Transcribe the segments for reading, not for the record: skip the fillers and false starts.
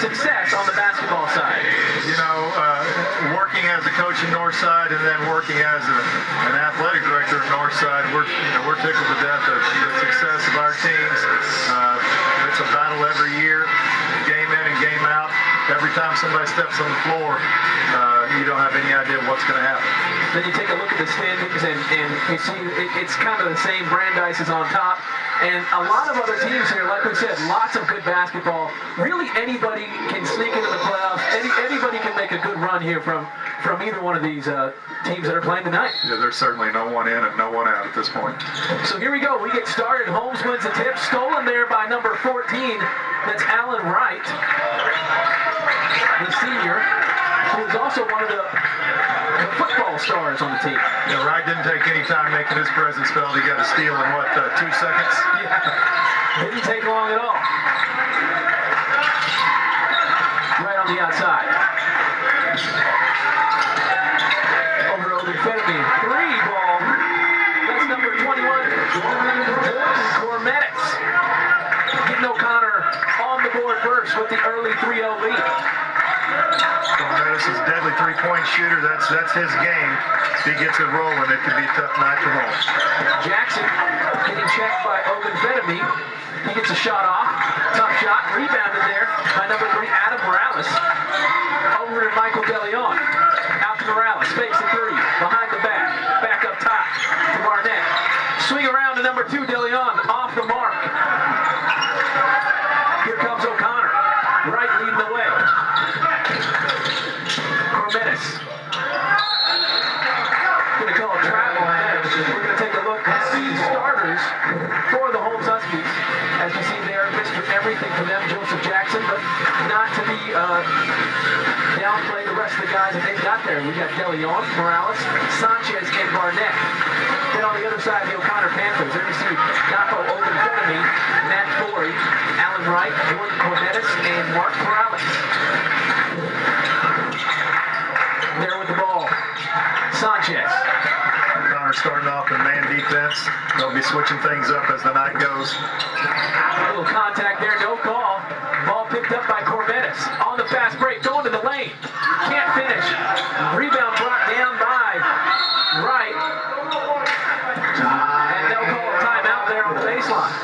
success on the basketball side? You know, working as a coach in Northside and then working as an athletic director in Northside, we're tickled to death of the success of our teams. It's a battle every year, game in and game out. Every time somebody steps on the floor, you don't have any idea what's going to happen. Then you take a look at the standings, and you see it's kind of the same. Brandeis is on top. And a lot of other teams here, like we said, lots of good basketball. Really anybody can sneak into the playoffs. Anybody can make a good run here from either one of these teams that are playing tonight. Yeah, there's certainly no one in and no one out at this point. So here we go. We get started. Holmes wins the tip. Stolen there by number 14. That's Alan Wright, the senior, who is also one of the football stars on the team. Yeah, Wright didn't take any time making his presence felt. He got a steal in, 2 seconds? Yeah, didn't take long at all. Right on the outside. Over Ogunfeitimi. 3 ball. That's number 21. Cormetis. Getting O'Connor on the board first with the early 3-0 lead. Cormetis is a deadly three-point shooter. That's his game. If he gets it rolling, it could be a tough night for Holmes. Jackson getting checked by Ogunfeitimi. He gets a shot off. Tough shot. Rebounded there by number 3, Adam Morales. Over to Michael DeLeon. Out to Morales. Fakes the 3. Behind the back. Back up top to Barnett. Swing around to number 2, DeLeon. Off the mark. Here comes O'Connor. Wright leading the way. Cormetis. Going to call a travel on that. We're going to take a look at the starters for the Holmes Huskies. As you see there, Mr. Everything for them, Joseph Jackson, but not to be downplay the rest of the guys that they've got there. We got DeLeon, Morales, Sanchez, and Barnett. Then on the other side, the O'Connor Panthers. There you see Dapo Ogunfeitimi, Matt Forey, Alan Wright, Jordan Cormetis, and Mark Morales. There with the ball, Sanchez. O'Connor starting off in man defense. They'll be switching things up as the night goes. A little contact there, no call. Ball picked up by Cormetis. On the fast break, going to the lane. Can't finish. Rebound brought down by Wright. And they'll call a timeout there on the baseline.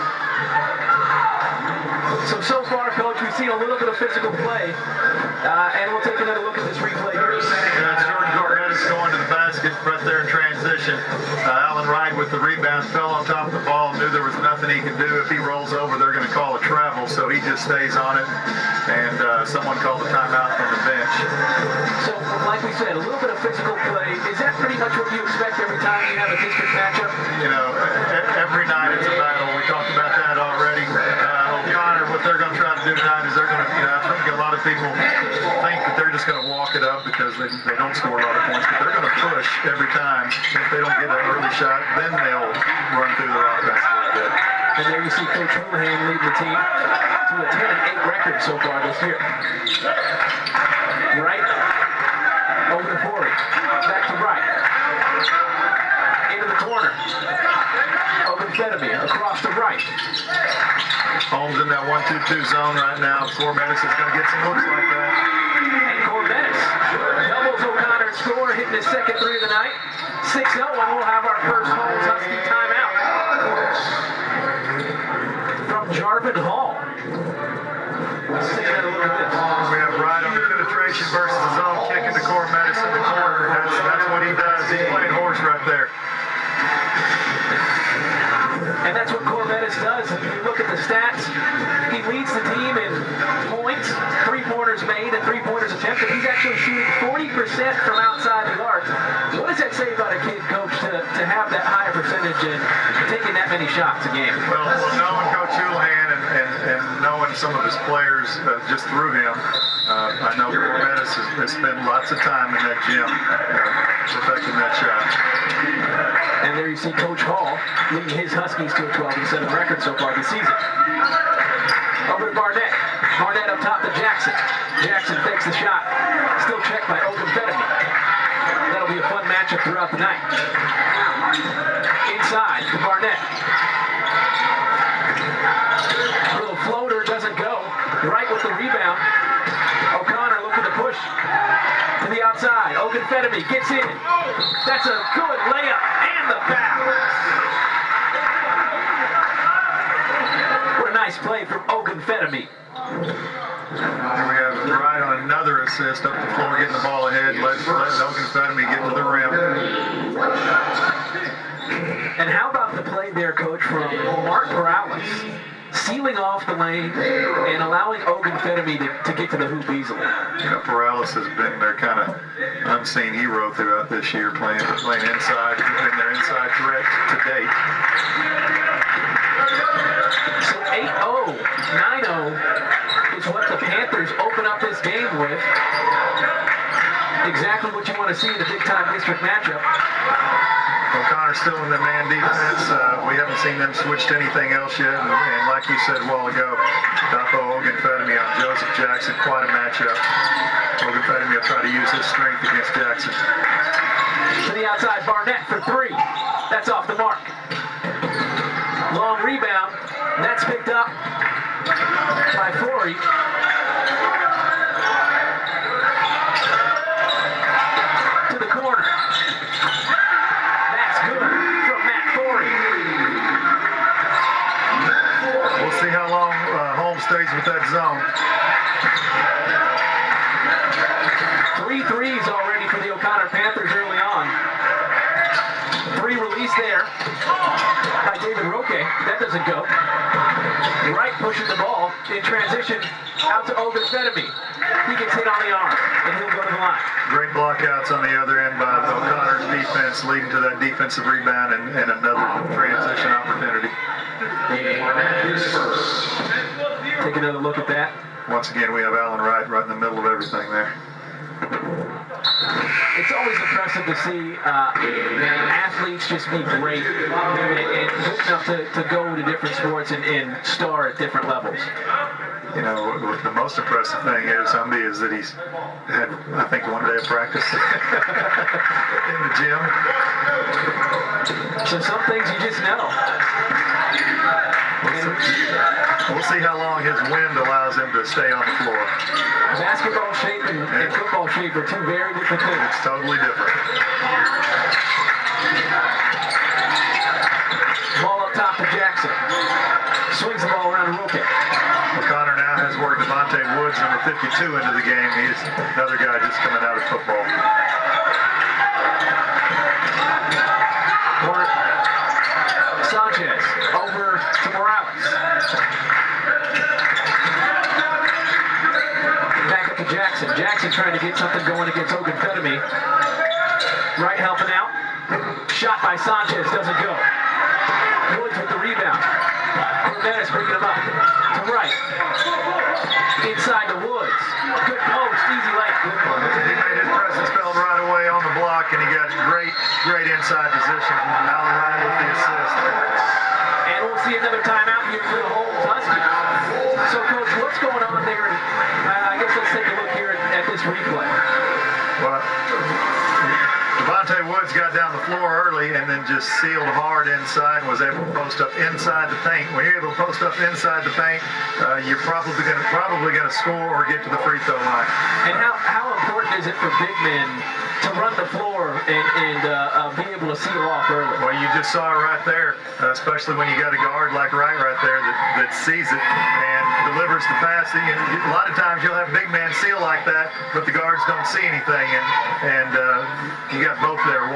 So far, Coach, we've seen a little bit of physical play. And we'll take another look at this replay here. Yeah, it's Jordan Cormetis going to the basket right there in transition. Alan Wright with the rebound fell on top of the ball, knew there was nothing he could do. If he rolls over, they're going to call a travel, so he just stays on it. And someone called a timeout from the bench. So, like we said, a little bit of physical play. Is that pretty much what you expect every time you have a district matchup? You know, every night it's a battle. We talked about that already. O'Connor, what they're going to try to do tonight is they're going to, I think a lot of people think that they're just going to walk it up because they don't score a lot of points, but they're going to push every time. If they don't get an early shot, then they'll run through their offense a little bit. And there you see Coach Houlihan leading the team to a 10-8 record so far this year. Wright, over to Forey, back to Wright, into the corner, Ogunfeitimi, across to Wright. Holmes in that 1-2-2 zone right now. Cormetis is going to get some looks like that. And Cormetis doubles O'Connor's score, hitting his second 3 of the night. 6-0, and we'll have our first Holmes Husky timeout. From Jarvin Hall. Let's take another look at this. We have Wright on the penetration versus the zone, kicking to Cormetis in the corner. That's what he does. He's playing horse right there. And that's what Cormetis does. If you look at the stats, he leads the team in points, 3-pointers made, and 3-pointers attempted. He's actually shooting 40% from outside the arc. What does that say about a kid, Coach, to have that higher percentage and taking that many shots a game? Well knowing Coach Houlihan and knowing some of his players just through him, I know Cormetis has spent lots of time in that gym perfecting that shot. And there you see Coach Hall leading his Huskies to a 12-7 record so far this season. Over to Barnett. Barnett up top to Jackson. Jackson fakes the shot. Still checked by Ogunfeitimi. That'll be a fun matchup throughout the night. Inside to Barnett. Little floater doesn't go. Right with the rebound. O'Connor looking to push to the outside. Ogunfeitimi gets in. That's a good layup and the foul. What a nice play from Ogunfeitimi. Here we have Wright on another assist up the floor, getting the ball ahead, let Ogunfeitimi get to the rim. And how about the play there, Coach, from Mark Morales, sealing off the lane and allowing Ogunfeitimi to get to the hoop easily. You know, Morales has been their kind of unseen hero throughout this year, playing inside, been their inside threat to date. So 8-0, 9-0 is what the Panthers open up this game with. Exactly what you want to see in a big-time district matchup. O'Connor's still in the man defense. We haven't seen them switch to anything else yet. And like you said a while ago, Dapo Ogunfeitimi on Joseph Jackson, quite a matchup. Ogunfeitimi will try to use his strength against Jackson. To the outside, Barnett for three. That's off the mark. Long rebound. That's picked up by Forey. To the corner. That's good from Matt Forey. We'll see how long Holmes stays with that zone. 3 threes already for the O'Connor Panthers early on. 3 release there by David Roque. That doesn't go. Wright pushing the ball in transition out to Ogunfeitimi. He gets hit on the arm, and he'll go to the line. Great blockouts on the other end by O'Connor's defense, leading to that defensive rebound and another transition opportunity. Take another look at that. Once again, we have Allen Wright right in the middle of everything there. It's always impressive to see athletes just be great and good enough to go to different sports and star at different levels. You know, the most impressive thing is that he's had, I think, 1 day of practice in the gym. So some things you just know. We'll see how long his wind allows him to stay on the floor. Basketball shape and football shape are two very different things. It's totally different. Ball up top to Jackson. Swings the ball around to Roque. O'Connor now has worked Devontae Woods, number 52, into the game. He's another guy just coming out of football. Sanchez over to Morales. Back up to Jackson. Jackson trying to get something going against Ogunfeitimi. Wright helping out. Shot by Sanchez doesn't go. Woods with the rebound. Cornettis bringing him up to Wright. Inside to Woods. Good post, easy layup. He made his presence felt right away on the block, and he got great inside position. Allen Wright with the assist. And we'll see another timeout here for the Holmes Huskies. So, Coach, what's going on there? I guess let's take a look here at this replay. Well, Devontae Woods got down the floor early and then just sealed hard inside and was able to post up inside the paint. When you're able to post up inside the paint, you're probably going to score or get to the free throw line. And how important is it for big men to run the floor and be able to seal off early? Well, you just saw it right there, especially when you got a guard like Wright right there that sees it and delivers the pass. A lot of times you'll have big men seal like that, but the guards don't see anything, and you got both there.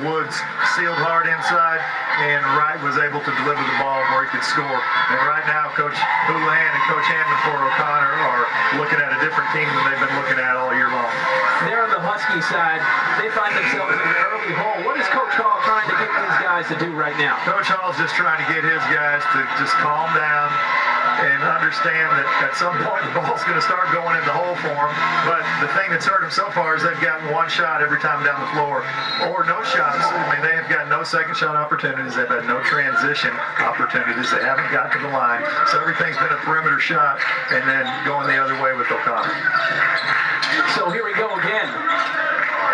Woods sealed hard inside, and Wright was able to deliver the ball where he could score. And right now, Coach Houlihan and Coach Hammond for O'Connor are looking at a different team than they've been looking at all year long. There on the Husky side, they find themselves in an early hole. What is Coach Hall trying to get these guys to do right now? Coach Hall's just trying to get his guys to just calm down and understand that at some point the ball's going to start going in the hole for them. But the thing that's hurt them so far is they've gotten one shot every time down the floor, or no shots. I mean, they have got no second shot opportunities. They've had no transition opportunities. They haven't got to the line. So everything's been a perimeter shot and then going the other way with O'Connor. So here we go again.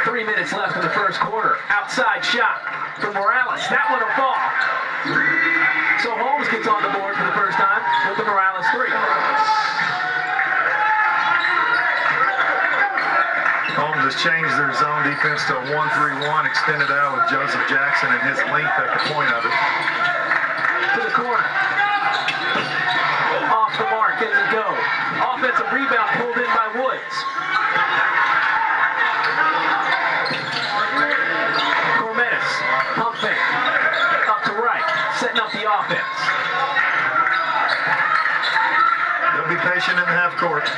3 minutes left in the first quarter. Outside shot from Morales. That one will fall. So Holmes gets on the board for the first time with the Morales three. has changed their zone defense to a 1-3-1, extended out with Joseph Jackson and his length at the point of it. To the corner. Off the mark as it goes. Offensive rebound pulled in by Woods. Cormetis, pump fake. Up to right, setting up the offense. They'll be patient in the half court.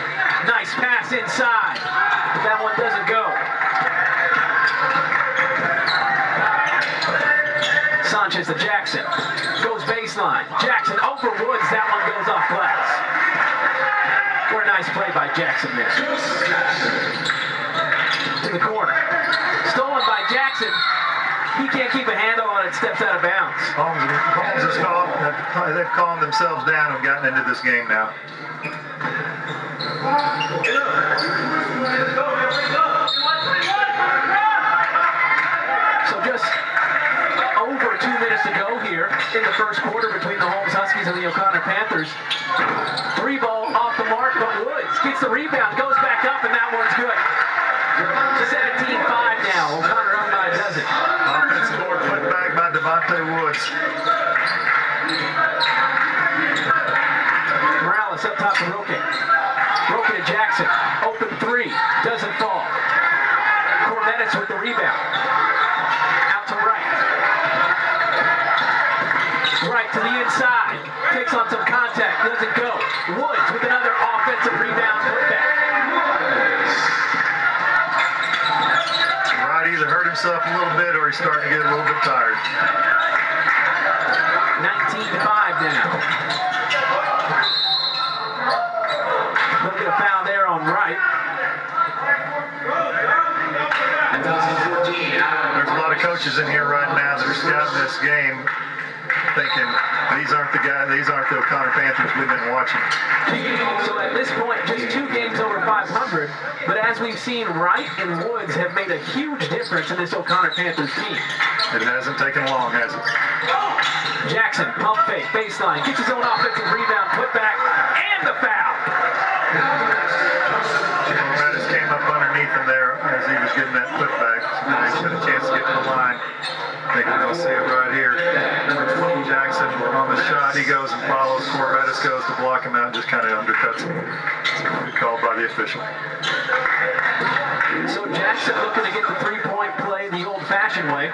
Nice pass inside, but that one doesn't go. Sanchez to Jackson. Goes baseline. Jackson over Woods. That one goes off glass. What a nice play by Jackson there. To the corner. Stolen by Jackson. He can't keep a handle on it. Steps out of bounds. Holmes has they've calmed themselves down and gotten into this game now. So just over 2 minutes to go here in the first quarter between the Holmes Huskies and the O'Connor Panthers. 3 ball off the mark, but Woods gets the rebound, goes back up, and that one's good. 17-5 now. O'Connor up by a dozen. Offensive board put back by Devontae Woods. Morales up top to Roque. Roque to Jackson. Open 3. Doesn't fall. Cormetis with the rebound. Out to right. Right to the inside. Takes on some contact. Doesn't go. Woods with another offensive rebound. Putback. Wright either hurt himself a little bit or he's starting to get a little bit tired. 19-5 now. Look at a foul there on Wright. There's a lot of coaches in here right now that are scouting this game thinking these aren't the O'Connor Panthers we've been watching. So at this point, just 2 games over 500, but as we've seen, Wright and Woods have made a huge difference in this O'Connor Panthers team. It hasn't taken long, has it? Jackson, pump fake, baseline, gets his own offensive rebound, put back, and the foul. Mattis came up underneath him there as he was getting that putback. He's got a chance to get to the line. I think we're going to see it right here. Number 20, Jackson on the shot. He goes and follows. Cormetis goes to block him out and just kind of undercuts him. Good call by the official. So Jackson looking to get the 3-point play the old-fashioned way.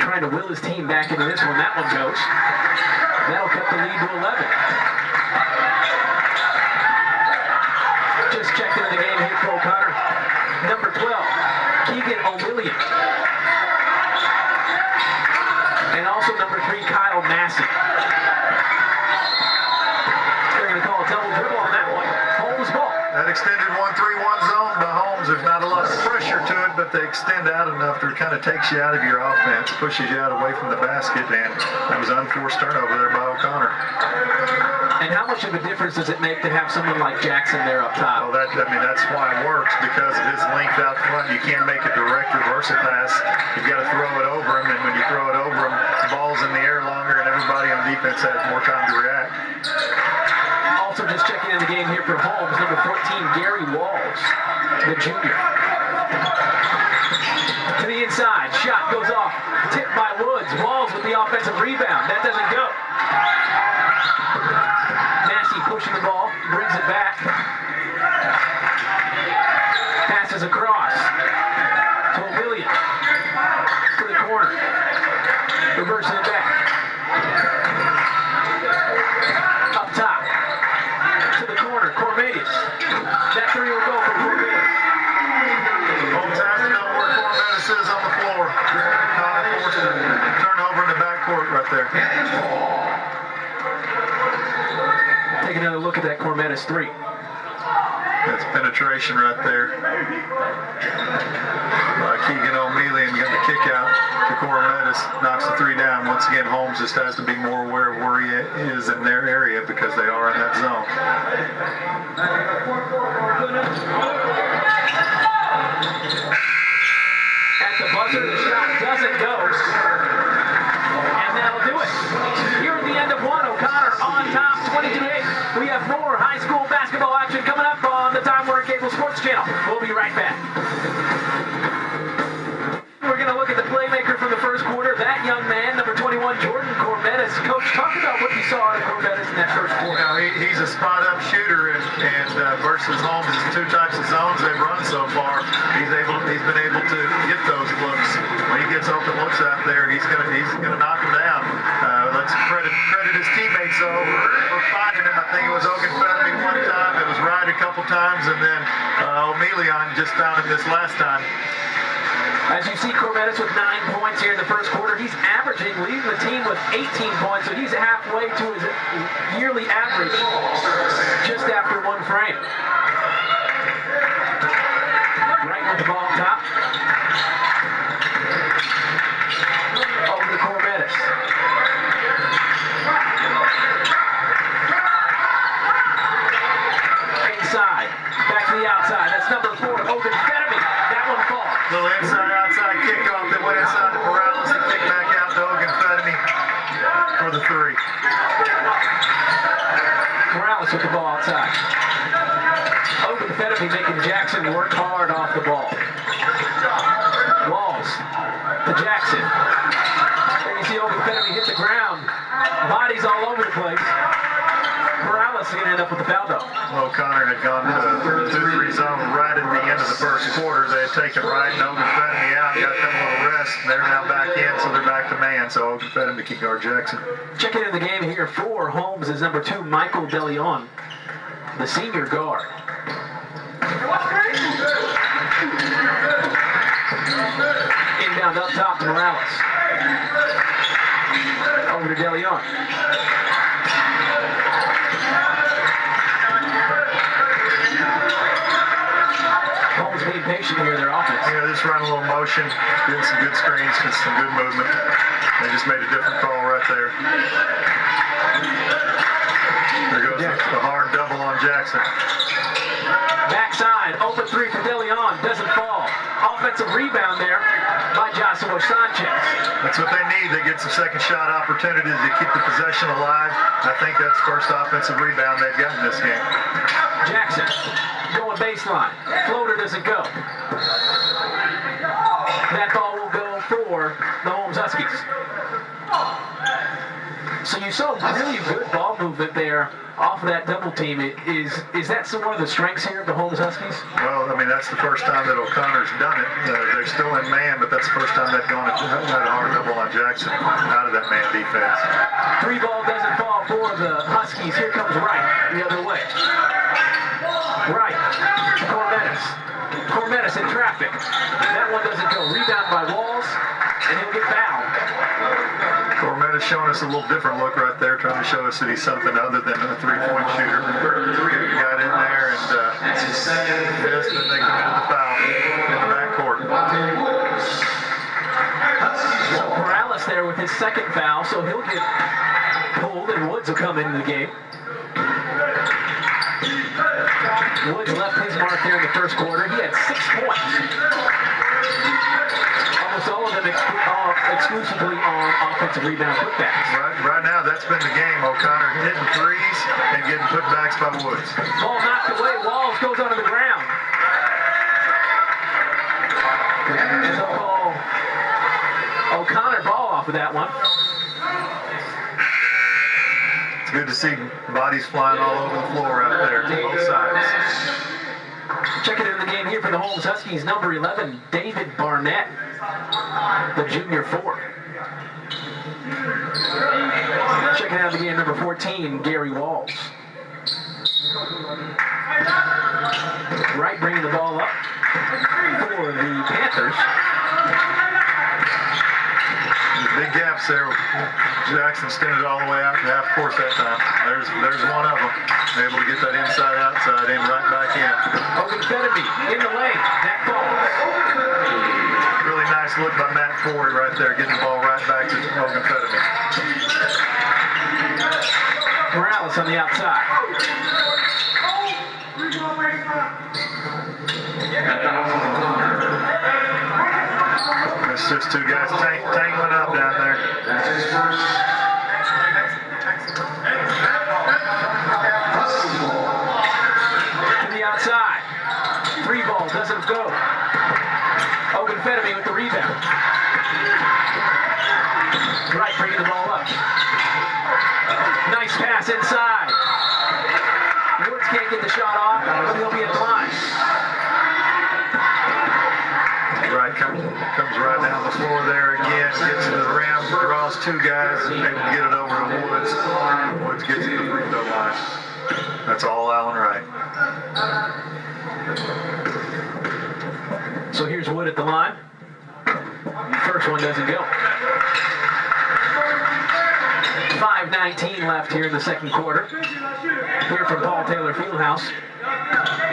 Trying to will his team back into this one. That one goes. That'll cut the lead to 11. Just checked into the game here for O'Connor. Number 12, Keegan O'Million. And also number 3, Kyle Massey. They're going to call a double dribble on that one. Holmes ball. That extended 1-3-1 zone by Holmes. There's not a lot of pressure to it, but they extend out enough to kind of takes you out of your offense, pushes you out away from the basket, and that was an unforced turnover there by O'Connor. And how much of a difference does it make to have someone like Jackson there up top? Well, that's why it works, because of his length out front. You can't make a direct reversal pass. You've got to throw it over him, and when you throw it over him, the ball's in the air longer, and everybody on defense has more time to react. Also just checking in the game here for Holmes, number 14, Gary Walls, the junior. To the inside, shot goes off, tipped by Woods. Walls with the offensive rebound. That doesn't go. Massey pushing the ball, brings it back. Passes across to O'Million. To the corner. Reversing it back. Up top. To the corner. Cormetis. That 3 will go for Cormetis. Holmes has to know where Cormetis is on the floor. Turnover in the backcourt right there. Take another look at that Cormetis 3. That's penetration right there. Keegan O'Million got the kick out to Cormetis, knocks the 3 down. Once again, Holmes just has to be more aware of where he is in their area because they are in that zone. At the buzzer, the shot doesn't go. And that'll do it. Here at the end of 1, O'Connor on top, 22-8. We have more high school basketball action coming up on the Time Warner Cable Sports Channel. We'll be right back. We're going to look at the playmaker from the first quarter. That young man, number 21, Jordan Corbetis. Coach, talk about what you saw out of Corbetis in that first quarter. He's a spot-up shooter, and versus Holmes' two types of zones they've run so far, he's been able to get those looks. When he gets open looks out there, he's gonna knock them down. Let's credit his teammates though for finding him. I think it was Ogunfeitimi one time, it was Wright a couple times, and then O'Melion just found him this last time. As you see, Corbetis with 9 points here in the first quarter. He's leading the team with 18 points, so he's halfway to his yearly average just after one frame. Right with the ball top. Over to Corbetis. Inside. Back to the outside. That's number 4, Ogunfeitimi. That one falls. Little inside-outside kickoff that went inside to Morales and kicked back out to Ogunfeitimi for the 3. Morales with the ball outside. Ogunfeitimi making Jackson work hard off the ball. Walls to Jackson. There you see Ogunfeitimi hit the ground. Bodies all over the place. Morales is going to end up with the foul though. Well, O'Connor had gone to the 2-3 zone right at the end of the first quarter. They had taken Wright and Ogunfeitimi out, got them a little rest, and they're now back in, so they're back to man. So Ogunfeitimi can guard Jackson. Checking in the game here for Holmes is number 2, Michael DeLeon, the senior guard. Inbound up top to Morales. Over to DeLeon. Holmes being patient here in their offense. Yeah, just run a little motion, getting some good screens, just some good movement. They just made a different call right there. There goes the hard double on Jackson. Backside, open 3 for DeLeon, doesn't fall. Offensive rebound there by Joshua Sanchez. That's what they need. They get some second shot opportunities to keep the possession alive. I think that's the first offensive rebound they've gotten this game. Jackson going baseline. Floater doesn't go. That ball will go for the Holmes Huskies. So you saw really good ball movement there off of that double team. Is that one of the strengths here of the Holmes Huskies? Well, I mean, that's the first time that O'Connor's done it. They're still in man, but that's the first time they've gone had a hard double on Jackson out of that man defense. 3 ball doesn't fall for the Huskies. Here comes Wright the other way. Wright to Corbetis. Corbetis in traffic. That one doesn't go. Rebound by Walls, and he'll get fouled. Corbetis showing us a little different look right there, trying to show us that he's something other than a 3-point shooter. Got in there and missed, and they committed the foul in the backcourt. Morales there with his second foul, so he'll get pulled, and Woods will come into the game. Woods left his mark there in the first quarter. He had 6 points. Almost all of them exclusively on offensive rebound putbacks. Right now, that's been the game. O'Connor hitting threes and getting putbacks by Woods. Ball knocked away. Walls goes onto the ground. And they'll call O'Connor ball off of that one. It's good to see bodies flying all over the floor out there, both sides. Checking in the game here for the Holmes Huskies, number 11, David Barnett, the junior forward. Checking out the game, number 14, Gary Walls. Wright bringing the ball up for the Panthers. Big gaps there. Jackson extended all the way out to half court that time. There's one of them. Able to get that inside outside in right back in. Ogunfeitimi in the lane. That falls. Really nice look by Matt Forey right there, getting the ball right back to Ogunfeitimi. Morales on the outside. It's just 2 guys tangling up down there. Nice pass inside. Woods can't get the shot off, but he'll be at the line. Right, comes right down the floor there again, gets to the rim, draws two guys, able to get it over to Woods. Woods gets to the free throw line. That's all Allen Wright. So here's Wood at the line. First one doesn't go. 5:19 left here in the second quarter. Here from Paul Taylor Fieldhouse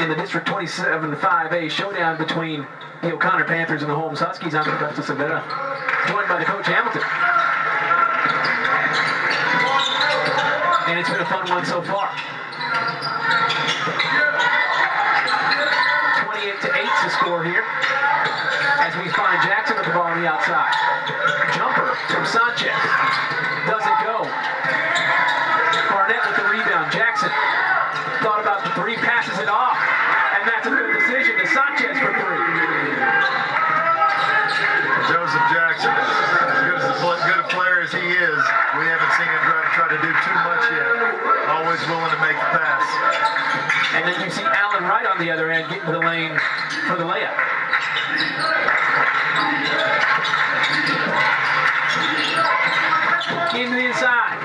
in the District 27 5A showdown between the O'Connor Panthers and the Holmes Huskies. I'm Augustus Avetta, joined by the coach Hamilton. And it's been a fun one so far. 28-8 to score here as we find Jackson with the ball on the outside. Jumper from Sanchez. Doesn't go. Barnett with the rebound. Jackson thought about the three, passes it off. And that's a good decision to Sanchez for three. Joseph Jackson, as good a player as he is, we haven't seen him try to do too much yet. Always willing to make the pass. And then you see Allen Wright on the other end getting to the lane for the layup. Into the inside.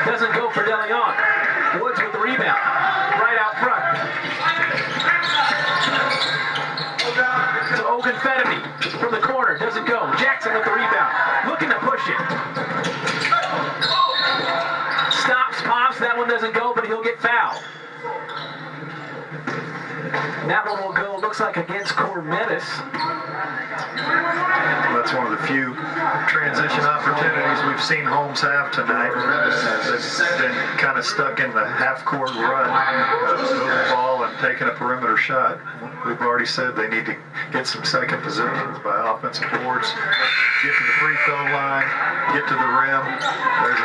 Doesn't go for DeLeon. Woods with the rebound. Right out front. To Ogunfeitimi from the corner. Doesn't go. Jackson with the rebound. Looking to push it. Stops, pops. That one doesn't go, but he'll get fouled. That one will go, looks like, against Cormetis. That's one of the few transition opportunities we've seen Holmes have tonight. They've been kind of stuck in the half-court run, moving the ball and taking a perimeter shot. We've already said they need to get some second positions by offensive boards, get to the free throw line, get to the rim. There's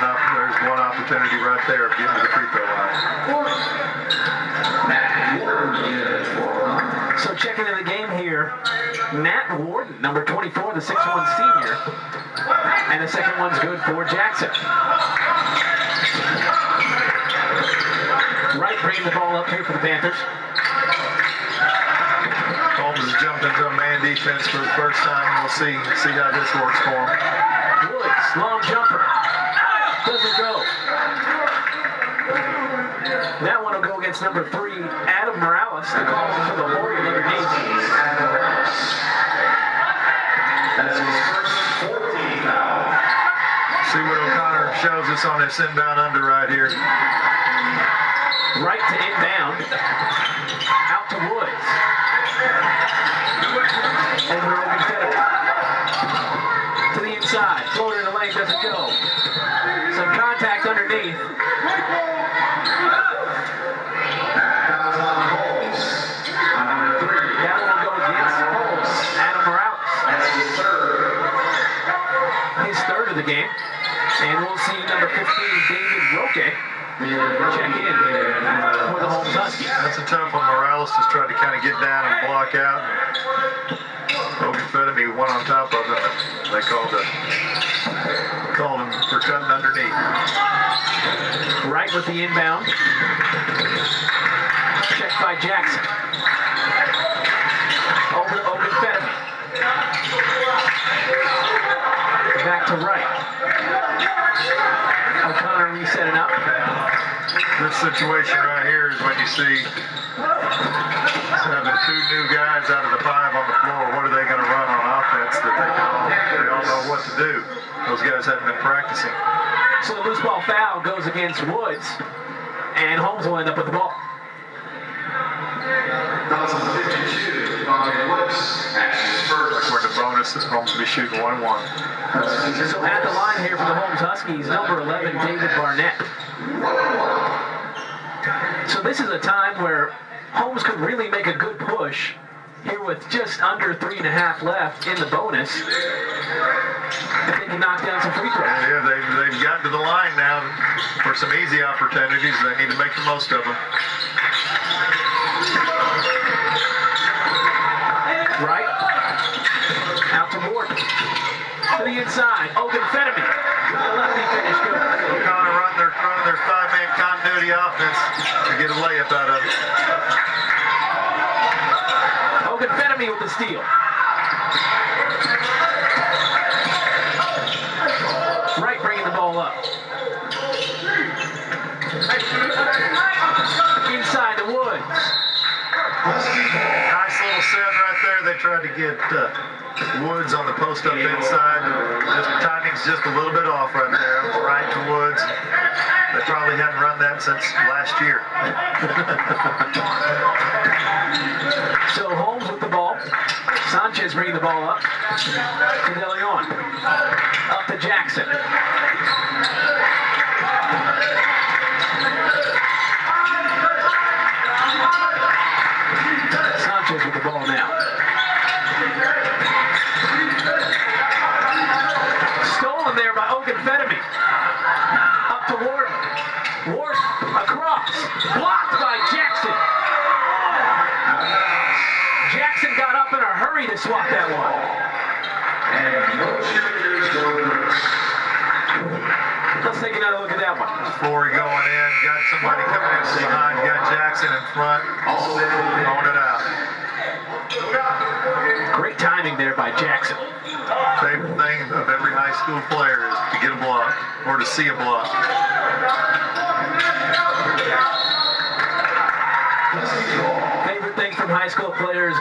one opportunity right there of getting to the free throw line. So checking in the game here, Matt Warden, number 24, the 6'1" senior. And the second one's good for Jackson. Wright bringing the ball up here for the Panthers. Holmes has jumped into a man defense for the first time. We'll see how this works for him. Woods, long jumper. Doesn't go. That one will go against number 3, Adam Morales. The call for the hold underneath. That's his first 14th foul. See what O'Connor shows us on this inbound under right here. Right to inbound. Out to Woods. Over Ogunfeitimi. To the inside. Floater in the lane, doesn't go. Some contact underneath. Fouls on Holmes. Number 3. That one will go against Holmes. Adam Morales. That's his third. His third of the game. And we'll see number 15, David Roque, check in for the Holmes Huskies. That's a tough one. Morales just tried to kind of get down and block out. Ogunfeitimi went on top of him, and they called him for cutting underneath. Right with the inbound. Checked by Jackson. Over to Ogunfeitimi. Back to Wright. O'Connor resetting up. This situation right here is when you see having two new guys out of the 5 on the floor. What are they going to run on offense that they don't know what to do? Those guys haven't been practicing. So the loose ball foul goes against Woods, and Holmes will end up with the ball. Fouls on 52. Donovan Woods. That's his first. We're in the bonus. Holmes will be shooting 1-1. So at the line here for the Holmes Huskies, number 11, David Barnett. So this is a time where Holmes could really make a good push here with just under 3.5 left in the bonus. If they can knock down some free throws. Yeah, they've gotten to the line now for some easy opportunities. They need to make the most of them. Right. Out to Ward. To the inside. Ogunfeitimi. The lefty finish good. O'Connor running their the offense to get a layup out of it. Ogunfeitimi with the steal. Wright bringing the ball up. Inside the Woods. Nice little set right there. They tried to get Woods on the post up inside. Just timing's just a little bit off right there. Right to Woods. They probably hadn't run that since last year. So Holmes with the ball. Sanchez bringing the ball up. To De Leon. Up to Jackson. Sanchez with the ball now. Stolen there by Ogunfeitimi. Up to Ward. Ward across. Blocked by Jackson. Jackson got up in a hurry to swat that one. Let's take another look at that one. Flory going in. Got somebody coming in from behind. Got Jackson in front. Throwing it out. Great timing there by Jackson. Favorite thing of every high school player is to get a block or to see a block. Favorite thing from high school players,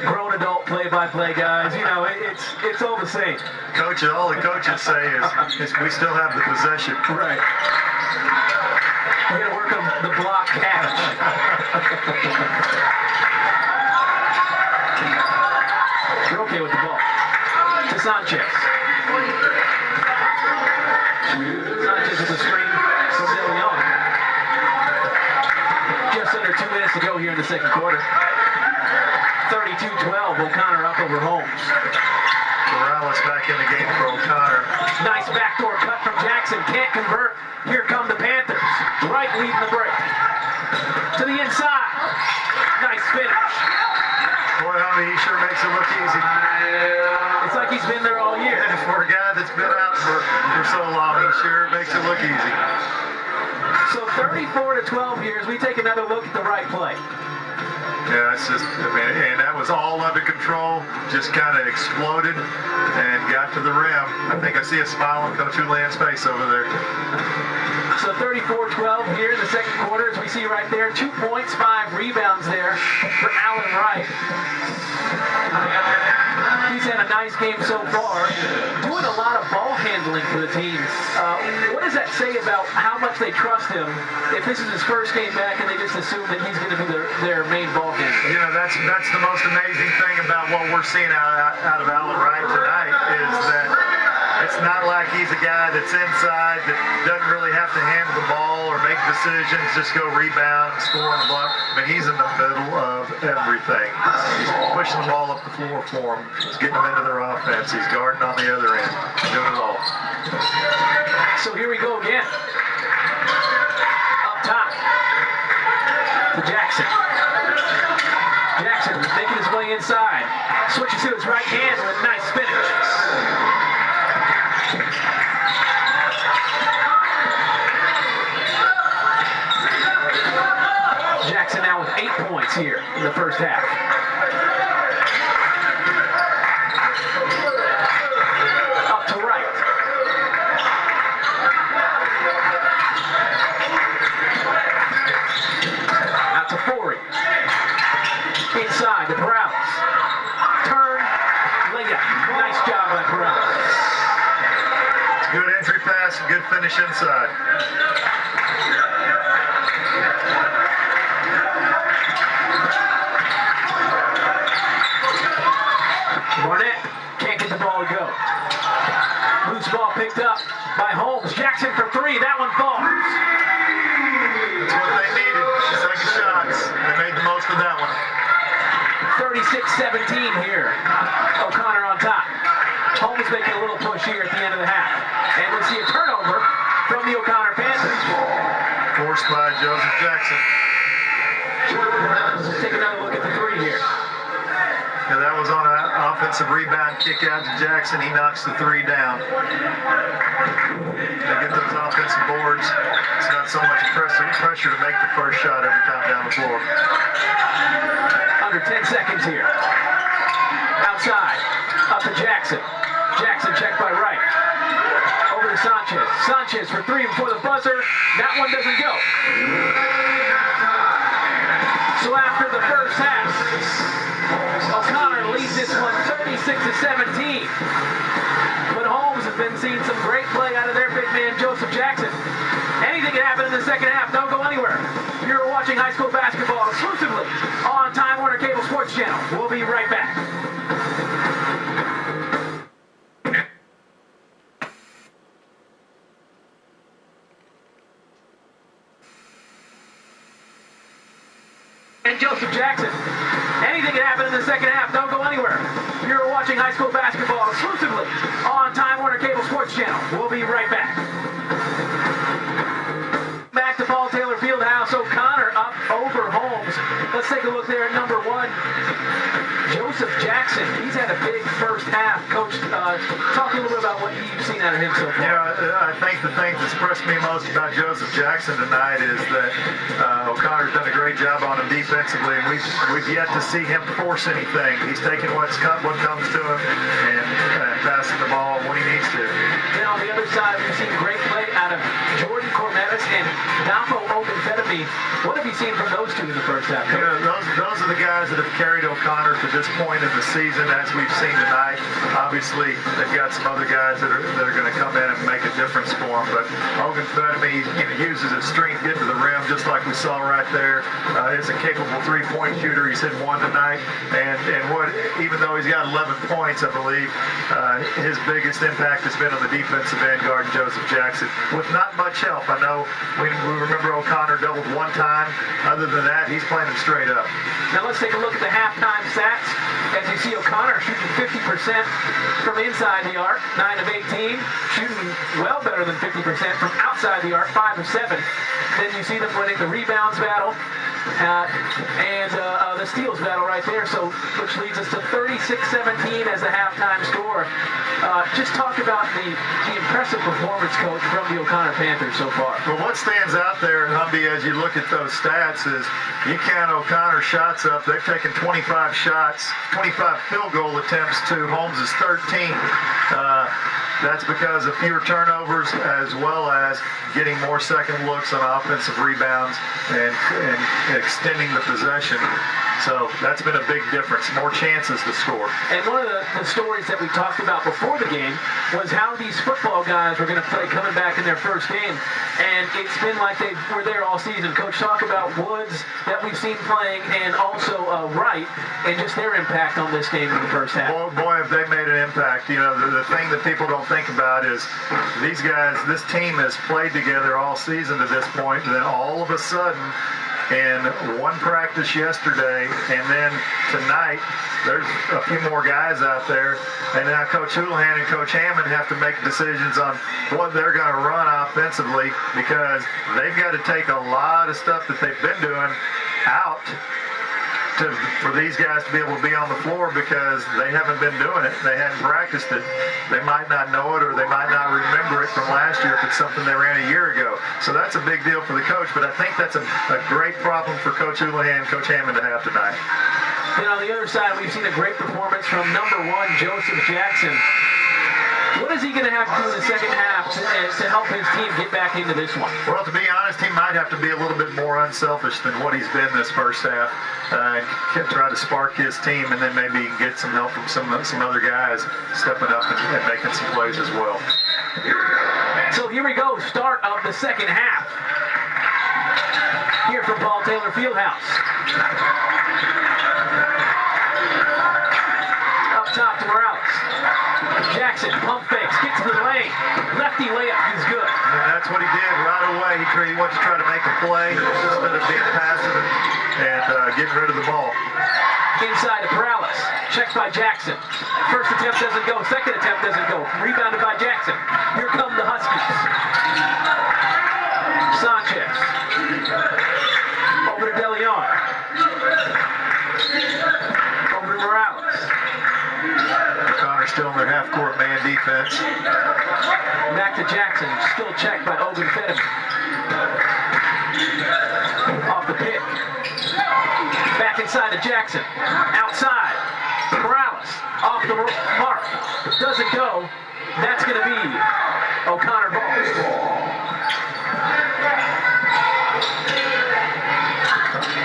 grown adult play-by-play guys. You know, it's all the same. Coach, all the coaches say is we still have the possession. Right. We're gonna work on the block catch. You're okay with the ball. To Sanchez. Sanchez with the screen from De Leon. Just under 2 minutes to go here in the second quarter. 32-12, O'Connor up over Holmes. Morales back in the game for O'Connor. Nice backdoor cut from Jackson. Can't convert. Here come the Panthers. Wright leading the break. To the inside. Nice finish. Boy, homie, he sure makes it look easy. It's like he's been there all year. And for a guy that's been out for so long, he sure makes it look easy. So 34-12 here as we take another look at the right play. Yeah, it's just, I mean, and that was all under control. Just kind of exploded and got to the rim. I think I see a smile on Coach Hulan's face over there. So 34-12 here in the second quarter as we see right there. 2 points, 5 rebounds there for Allen Wright. He's had a nice game so far, doing a lot of ball handling for the team. What does that say about how much they trust him if this is his first game back and they just assume that he's going to be their main ball handler? You know, that's the most amazing thing about what we're seeing out of Allen Wright tonight is that it's not like he's a guy that's inside that doesn't really have to handle the ball or make decisions, just go rebound, score on the block. I mean, he's in the middle of everything. He's pushing the ball up the floor for them. He's getting them into their offense. He's guarding on the other end. Doing it all. So here we go again. Up top to Jackson. Jackson making his way inside. Switches to his right hand with a nice finish. Jackson now with 8 points here in the first half. Up to Wright. Out to Forey. Inside to Browse. Turn, layup. Nice job by Browse. Good entry pass, good finish inside. Barnett can't get the ball to go. Loose ball picked up by Holmes. Jackson for three. That one falls. That's what they needed. Second shots. They made the most of that one. 36-17 here. O'Connor on top. Holmes making a little push here at the end of the half. And we'll see a turnover from the O'Connor Panthers. Forced by Joseph Jackson. Let's take another look at the three here. Yeah, that was on an offensive rebound kick out to Jackson. He knocks the three down. They get those offensive boards. It's not so much a pressing pressure to make the first shot every time down the floor. Under 10 seconds here. Outside. Up to Jackson. Jackson checked by Wright. Over to Sanchez. Sanchez for three before the buzzer. That one doesn't go. So after the first half, O'Connor leads this one 36-17. But Holmes has been seeing some great play out of their big man, Joseph Jackson. Anything can happen in the second half. Don't go anywhere. You're watching high school basketball exclusively on Time Warner Cable Sports Channel. We'll be right back. And Joseph Jackson. Anything can happen in the second half. Don't go anywhere. You're watching high school basketball exclusively on Time Warner Cable Sports Channel. We'll be right back. Back to Paul Taylor Fieldhouse. O'Connor up over Holmes. Let's take a look there at number one. Joseph Jackson. He's had a big first half. Coach, talk a little bit about what you've seen out of him so far. Yeah, I think the thing that's impressed me most about Joseph Jackson tonight is that O'Connor's done a great job on him defensively, and we've yet to see him force anything. He's taking what comes to him and passing the ball when he needs to. Then on the other side, we've seen great play out of Jordan Cornelis and Dapo Ogunfeitimi. What have you seen from those two in the first half? You know, those are the guys that have carried O'Connor to this point in the season, as we've seen tonight. Obviously, they've got some other guys that are going to come in and make a difference for them. But Ogunfeitimi uses his strength, getting to the rim, just like we saw right there. He's a capable three-point shooter. He's hit one tonight, and even though he's got 11 points, I believe his biggest impact has been on the defensive end, guarding Joseph Jackson with not much help. I know we remember O'Connor doubled one time. Other than that, he's playing him straight up. Now let's take a look at the halftime stats. As you see, O'Connor shooting 50% from inside the arc, 9 of 18, shooting well better than 50% from outside the arc, 5 of 7. Then you see them winning the rebounds battle and the steals battle right there. So, which leads us to 36-17 as the halftime score. Just talk about the impressive performance, Coach, from the O'Connor Panthers so far. Well, what stands out there, Humby, as you look at those stats is you count O'Connor's shots up. They've taken 25 shots, 25 field goal attempts to Holmes' 13. That's because of fewer turnovers as well as getting more second looks on offensive rebounds and extending the possession. So that's been a big difference. More chances to score. And one of the stories that we talked about before the game was how these football guys were going to play coming back in their first game. And it's been like they were there all season. Coach, talk about Woods that we've seen playing and also Wright and just their impact on this game in the first half. Boy, have they made an impact. You know, the thing that people don't think about is these guys, this team has played together all season to this point, and then all of a sudden, in one practice yesterday, and then tonight, there's a few more guys out there, and now Coach Houlihan and Coach Hammond have to make decisions on what they're going to run offensively, because they've got to take a lot of stuff that they've been doing out for these guys to be able to be on the floor, because they haven't been doing it. They hadn't practiced it. They might not know it, or they might not remember it from last year if it's something they ran a year ago. So that's a big deal for the coach, but I think that's a great problem for Coach Houlihan and Coach Hammond to have tonight. And on the other side, we've seen a great performance from number one, Joseph Jackson. What is he going to have to do in the second half to help his team get back into this one? Well, to be honest, he might have to be a little bit more unselfish than what he's been this first half. Try to spark his team, and then maybe get some help from some other guys stepping up and making some plays as well. So here we go, start of the second half. Here from Paul Taylor Fieldhouse. Up top to Morales. Jackson, pump fakes, gets to the lane. Lefty layup is good. And that's what he did right away. He wants to try to make a play instead of being passive and getting rid of the ball. Inside to Morales. Checked by Jackson. First attempt doesn't go. Second attempt doesn't go. Rebounded by Jackson. Here come the Huskies. Sanchez. Over to DeLeon. Over to Morales. O'Connor still in their half-court man defense. Back to Jackson. Still checked by Ogunfeitimi. inside to Jackson. Outside. Morales off the mark. Doesn't go. That's going to be O'Connor ball.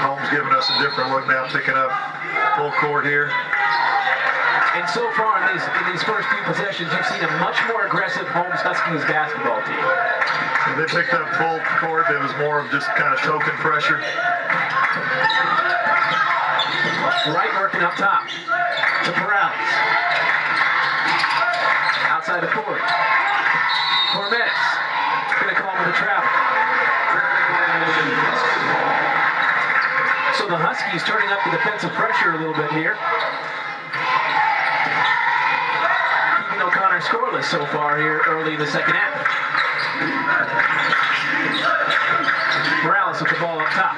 Holmes giving us a different look now, picking up full court here. And so far in these first few possessions, you've seen a much more aggressive Holmes Huskies basketball team. When they picked up full court, it was more of just kind of token pressure. Wright working up top to Morales. Outside to Ford. Cormetis going to call with a travel. So the Huskies turning up the defensive pressure a little bit here. Keeping O'Connor scoreless so far here early in the second half. Morales with the ball up top.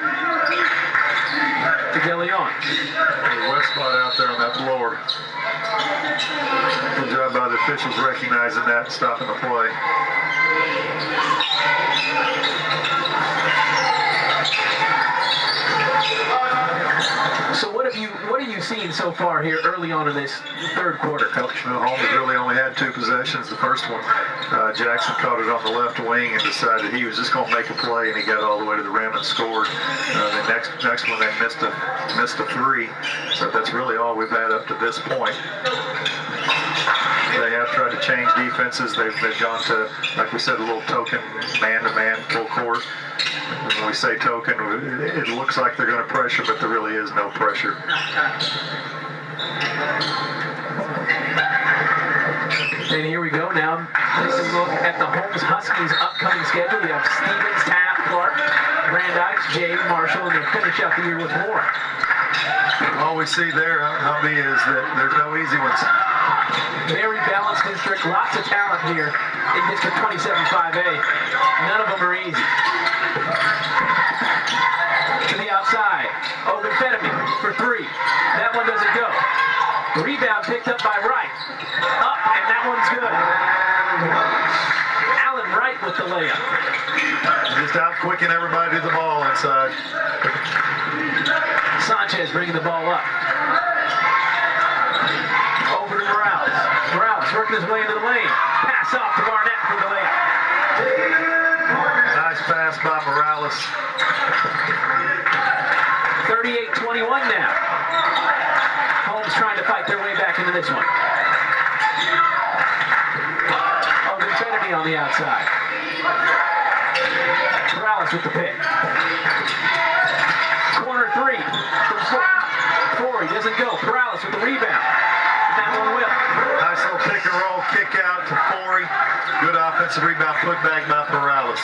To DeLeon. The wet spot out there on that floor. Good job by the officials recognizing that and stopping the play. So what have you seen so far here early on in this third quarter, Coach? Well, Holmes really only had two possessions. The first one, Jackson caught it on the left wing and decided he was just going to make a play, and he got all the way to the rim and scored. The next one, they missed a three. So that's really all we've had up to this point. They have tried to change defenses. They've gone to, like we said, a little token man-to-man full court. When we say token, it looks like they're going to pressure, but there really is no pressure. And here we go now. Take a look at the Holmes Huskies upcoming schedule. We have Stevens, Taft, Clark, Brandeis, Jay, Marshall, and they'll finish out the year with Warren. All we see there, Humby, is that there's no easy ones. Very balanced district, lots of talent here in District 27-5A. None of them are easy. To the outside, Ogunfeitimi for three. That one doesn't go. Rebound picked up by Wright. Up, and that one's good. Allen Wright with the layup. Just out quicking everybody to the ball inside. Sanchez bringing the ball up. Over to Morales. Morales working his way into the lane. Pass off to Barnett for the layup. Nice pass by Morales. 38-21 now. Holmes trying to fight their way back into this one. Ogunfeitimi on the outside. Morales with the pick. Corner three from four. He doesn't go. Morales with the rebound. That one will. Nice little pick and roll kick out to Forey. Good offensive rebound put back by Morales.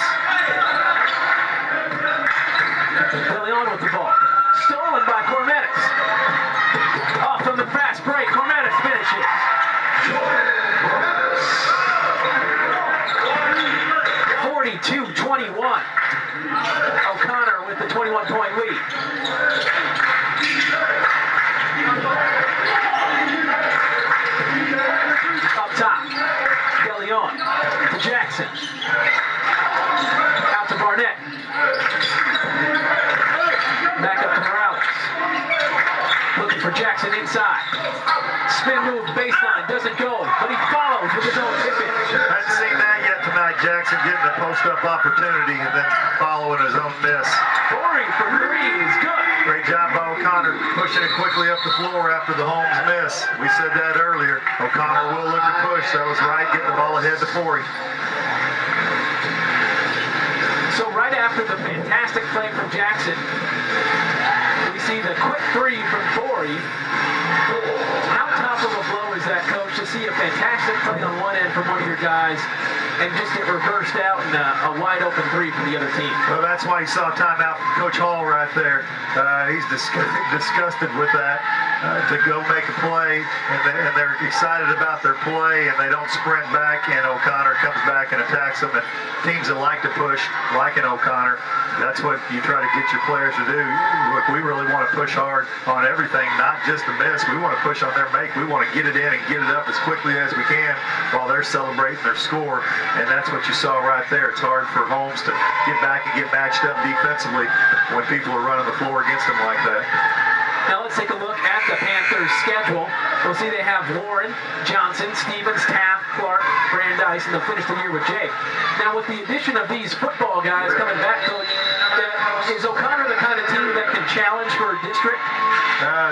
DeLeon with the ball. Stolen by Cormetis. Off from the fast break. Cormetis finishes. 42-21. O'Connor with the 21-point lead. Up top. DeLeon to Jackson. Out to Barnett. Back up to Morales. Looking for Jackson inside. Spin move baseline. Doesn't go, but he follows with his own tip-in. Hadn't seen that yet tonight. Jackson getting a post-up opportunity and then following his own miss. Corey for three is good. Great job by O'Connor pushing it quickly up the floor after the Holmes miss. We said that earlier. O'Connor will look to push. That was right, getting the ball ahead to Forey. So right after the fantastic play from Jackson, we see the quick three from Forey. How tough of a blow is that, Coach, to see a fantastic play on one end from one of your guys and just get reversed out and a wide-open three for the other team? Well, that's why you saw a timeout from Coach Hall right there. He's disgusted with that. To go make a play, and they're excited about their play, and they don't sprint back, and O'Connor comes back and attacks them. And teams that like to push, like an O'Connor, that's what you try to get your players to do. Look, we really want to push hard on everything, not just a miss. We want to push on their make. We want to get it in and get it up as quickly as we can while they're celebrating their score, and that's what you saw right there. It's hard for Holmes to get back and get matched up defensively when people are running the floor against them like that. Now let's take a look at the Panthers' schedule. We'll see they have Warren, Johnson, Stevens, Taft, Clark, Brandeis, and they'll finish the year with Jake. Now with the addition of these football guys coming back, Coach, is O'Connor the kind of team that can challenge for a district?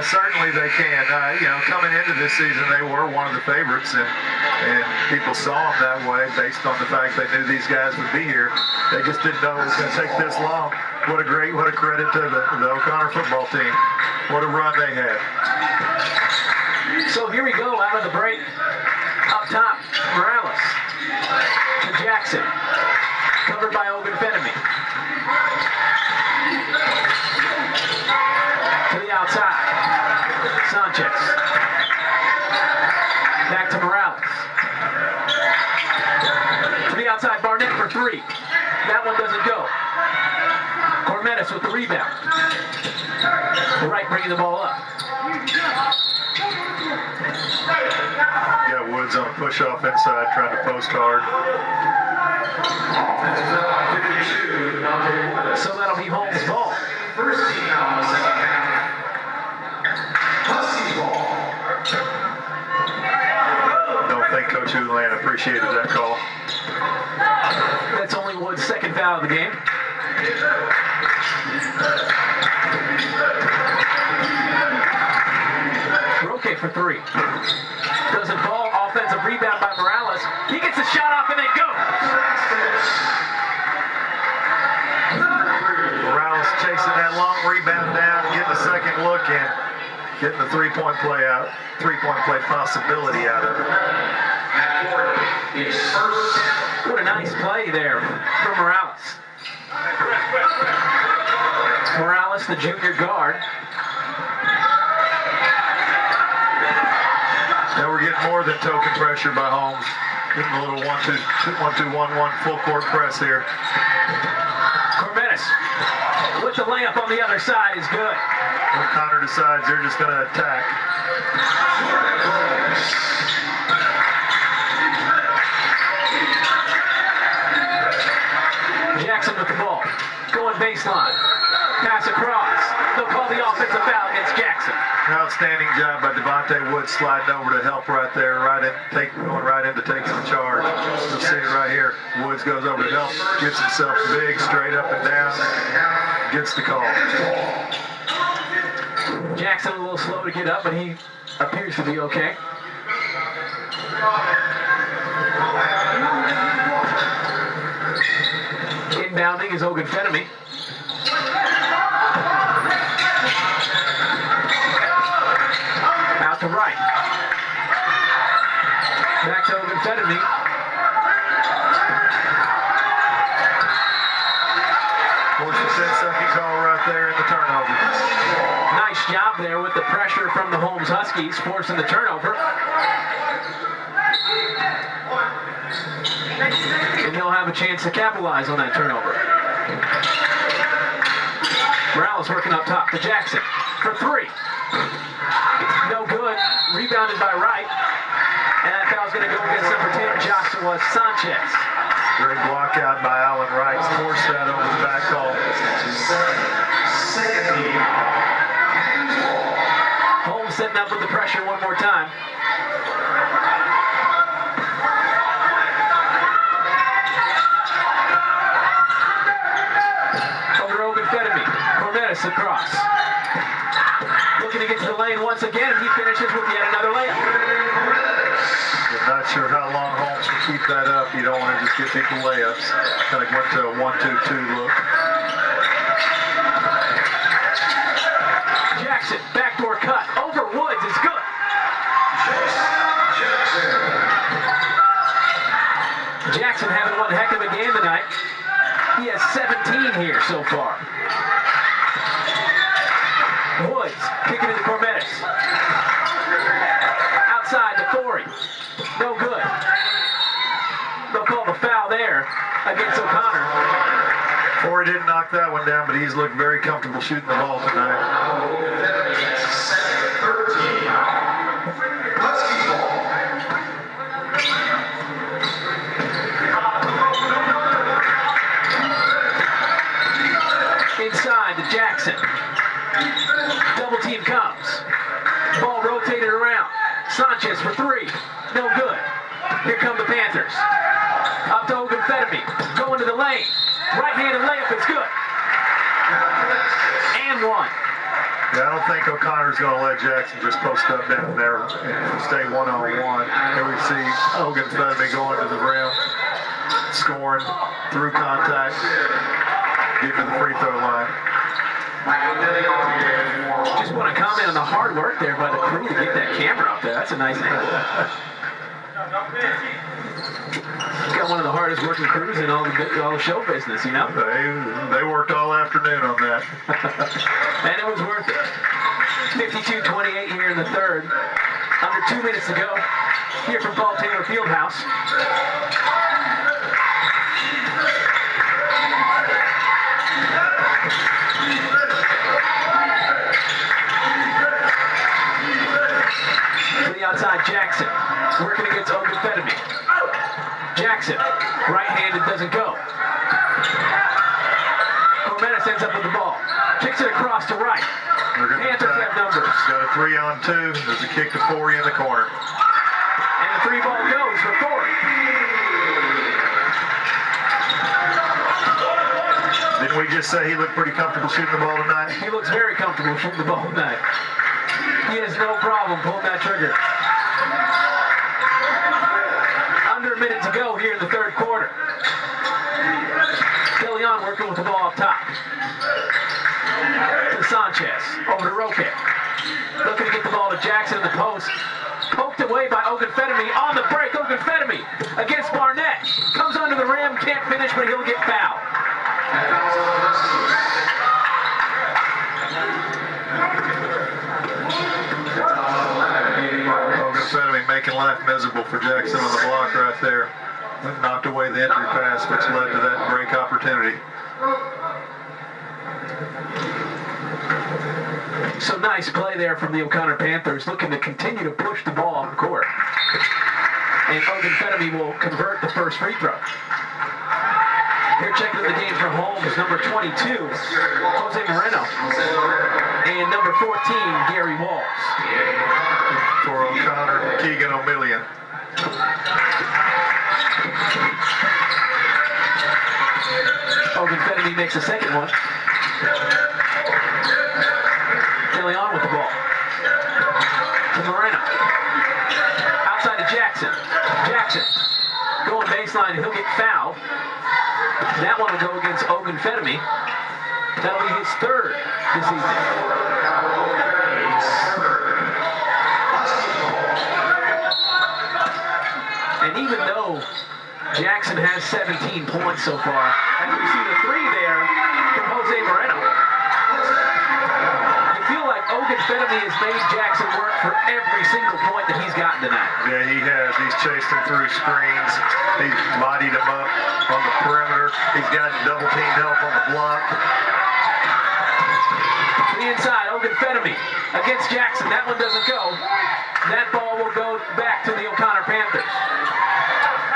Certainly they can. Coming into this season, they were one of the favorites, and people saw them that way based on the fact they knew these guys would be here. They just didn't know it was going to take this long. What a credit to the O'Connor football team. What a run they had. So here we go out of the break. Up top, Morales to Jackson, covered by Ogunfeitimi. To the outside, Sanchez. Back to Morales. To the outside, Barnett for three. That one doesn't go. Cormetis with the rebound. The right bringing the ball up. Yeah, Woods on a push-off inside, trying to post hard. So that'll be Holmes' ball. First team out in the second half. Huskies ball. Don't think Coach Houlihan appreciated that call. That's only Woods' second foul of the game. Roque for three. Doesn't fall. Offensive rebound by Morales. He gets a shot off and it goes. Morales chasing that long rebound down, getting a second look in, getting the three-point play possibility out of it. What a nice play there from Morales. Morales, the junior guard. Now we're getting more than token pressure by Holmes. Getting a little 1-2-1-1 full court press here. Cormetis with the layup on the other side is good. O'Connor decides they're just going to attack. Jackson with the ball. Going baseline. Pass across. They'll call the offensive foul against Jackson. Outstanding job by Devontae Woods sliding over to help right there, going right in to take some charge. You'll see it right here. Woods goes over to help, gets himself big, straight up and down, gets the call. Jackson a little slow to get up, but he appears to be okay. Inbounding is Ogunfeitimi. Out to right. Back to Ogunfeitimi. Forced a 10-second call right there in the turnover. Nice job there with the pressure from the Holmes Huskies, forcing the turnover. And they'll have a chance to capitalize on that turnover. Morales working up top to Jackson for three. No good. Rebounded by Wright. And that foul's going to go against number 10, Joshua Sanchez. Great block out by Allen Wright. Forced that over the back call. Holmes setting up with the pressure one more time. Over Ogunfeitimi. Cormetis across. Looking to get to the lane once again, and he finishes with yet another layup. I'm not sure how long Holmes can keep that up. You don't want to just get people layups. Kind of went to a 1-2-2 look. Jackson, backdoor cut. Over Woods is good. Jackson having one heck of a game tonight. He has 17 here so far. Woods kicking into Cormetis. Outside to Forey. No good. They'll call the foul there against O'Connor. Forey didn't knock that one down, but he's looked very comfortable shooting the ball tonight. 13. Huskies ball. Inside to Jackson. Double team come. Sanchez for three. No good. Here come the Panthers. Up to Ogunfeitimi. Going to the lane. Right-handed layup is good. And one. Yeah, I don't think O'Connor's going to let Jackson just post up down there and stay one-on-one. Here we see Ogunfeitimi going to the rim, scoring through contact, getting to the free throw line. Just want to comment on the hard work there by the crew to get that camera up there. That's a nice angle. Got one of the hardest working crews in all the show business, you know? They worked all afternoon on that. And it was worth it. 52-28 here in the third. Under 2 minutes to go here from Paul Taylor Fieldhouse. To the outside, Jackson working against Ogunfeitimi. Jackson, right-handed, doesn't go. Cormetis ends up with the ball. Kicks it across to right. Panthers have numbers. Got a 3-on-2. There's a kick to Forey in the corner. And the three ball goes for Forey. Didn't we just say he looked pretty comfortable shooting the ball tonight? He looks very comfortable shooting the ball tonight. He has no problem pulling that trigger. Under a minute to go here in the third quarter. DeLeon working with the ball up top. To Sanchez. Over to Roque. Looking to get the ball to Jackson in the post. Poked away by Ogunfeitimi. On the break, Ogunfeitimi against Barnett. Comes under the rim, can't finish, but he'll get fouled. Ogunfeitimi making life miserable for Jackson on the block right there. Knocked away the entry pass, which led to that break opportunity. So nice play there from the O'Connor Panthers, looking to continue to push the ball off the court. And Ogunfeitimi will convert the first free throw. Here checking in the game for Holmes, number 22, Jose Moreno. And number 14, Gary Walls. For O'Connor, Keegan O'Million. Ogunfeitimi makes a second one. DeLeon with the ball. To Moreno. Outside to Jackson. Jackson going baseline, he'll get fouled. That one will go against Ogunfeitimi. That'll be his third this evening. And even though Jackson has 17 points so far, as we see the three there from Jose Moreno, you feel like Ogunfeitimi has made Jackson work for every single point that he's gotten tonight. Yeah, he has. He's chased him through screens. He's bodied him up on the perimeter. He's got double team help on the block. To the inside, Ogunfeitimi against Jackson. That one doesn't go. That ball will go back to the O'Connor Panthers.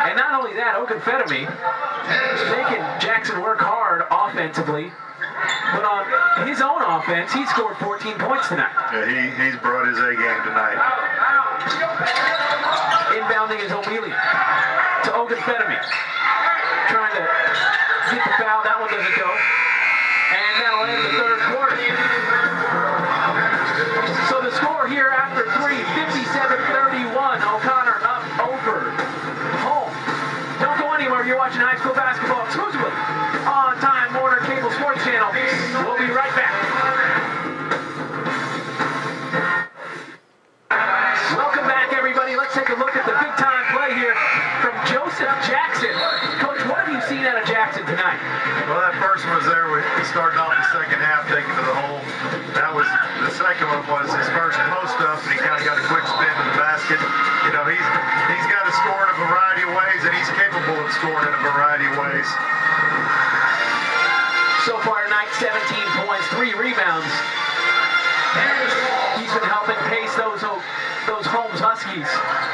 And not only that, Ogunfeitimi making Jackson work hard offensively, but on his own offense, he scored 14 points tonight. Yeah, he's brought his A game tonight. Inbounding is O'Million to Ogunfeitimi. Trying to get the foul. That one doesn't go. And that'll end the third quarter. So the score here after three, 57-31. O'Connor up over Holmes. Don't go anywhere. You're watching high school basketball exclusively on Time Warner Cable Sports Channel. We'll be right back. Welcome back, everybody. Let's take a look at the big-time play here from Joseph Jackson. Coach, what have you seen out of Jackson tonight? Well, that first one was there. We started off the second half, taking to the hole. That was the second one was his first post up, and he kind of got a quick spin to the basket. You know, he's got to score in a variety of ways, and he's capable of scoring in a variety of ways. So far tonight, 17 points, 3 rebounds. He's been helping pace those Holmes Huskies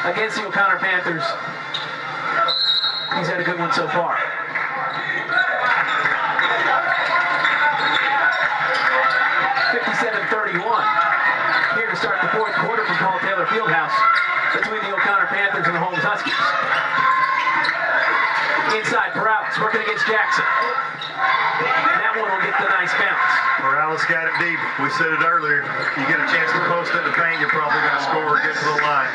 against the O'Connor Panthers. He's had a good one so far. 57-31. Here to start the fourth quarter from Paul Taylor Fieldhouse. Between against Jackson. That one will get the nice bounce. Morales got it deep. We said it earlier. You get a chance to post in the paint, you're probably going to score or get to the line.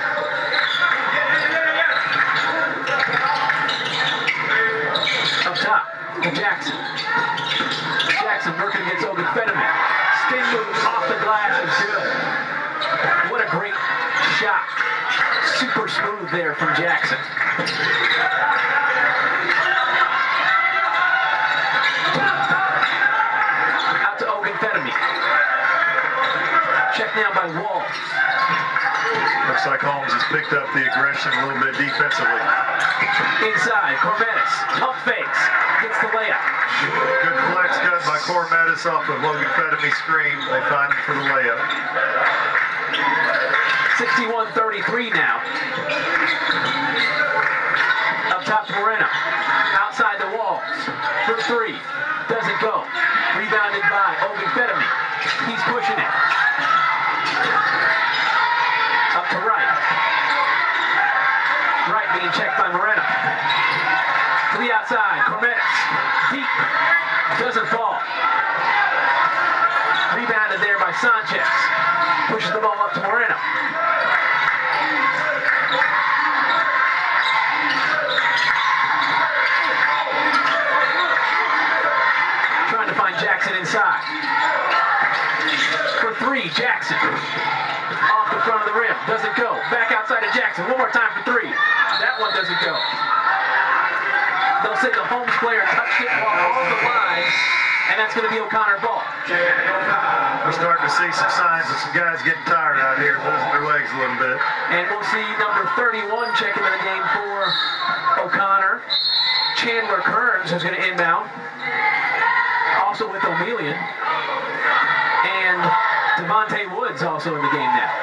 Up top to Jackson. Jackson working against Ogunfeitimi. Spin move off the glass is good. What a great shot. Super smooth there from Jackson. Out to Ogunfeitimi. Check now by Walls. Looks like Holmes has picked up the aggression a little bit defensively. Inside, Cormetis. Pump fakes. Gets the layup. Good flex cut by Cormetis off of Ogunfeitimi screen. They find him for the layup. 61-33 now. Up top to Moreno. Outside the walls. For three. Doesn't go. Rebounded by Ogunfeitimi. He's pushing it. Up to Wright. Wright being checked by Moreno. To the outside. Cormetis. Deep. Doesn't fall. Rebounded there by Sanchez. Pushes the ball up to Moreno. Trying to find Jackson inside. For three, Jackson. Off the front of the rim. Doesn't go. Back outside of Jackson. One more time for three. That one doesn't go. They'll say the Holmes player touched it while on the line, and that's going to be O'Connor ball. We're starting to see some signs of some guys getting tired out here, losing their legs a little bit. And we'll see number 31 check into the game for O'Connor. Chandler Kearns is going to inbound. Also with O'Melian. And Devontae Woods also in the game now.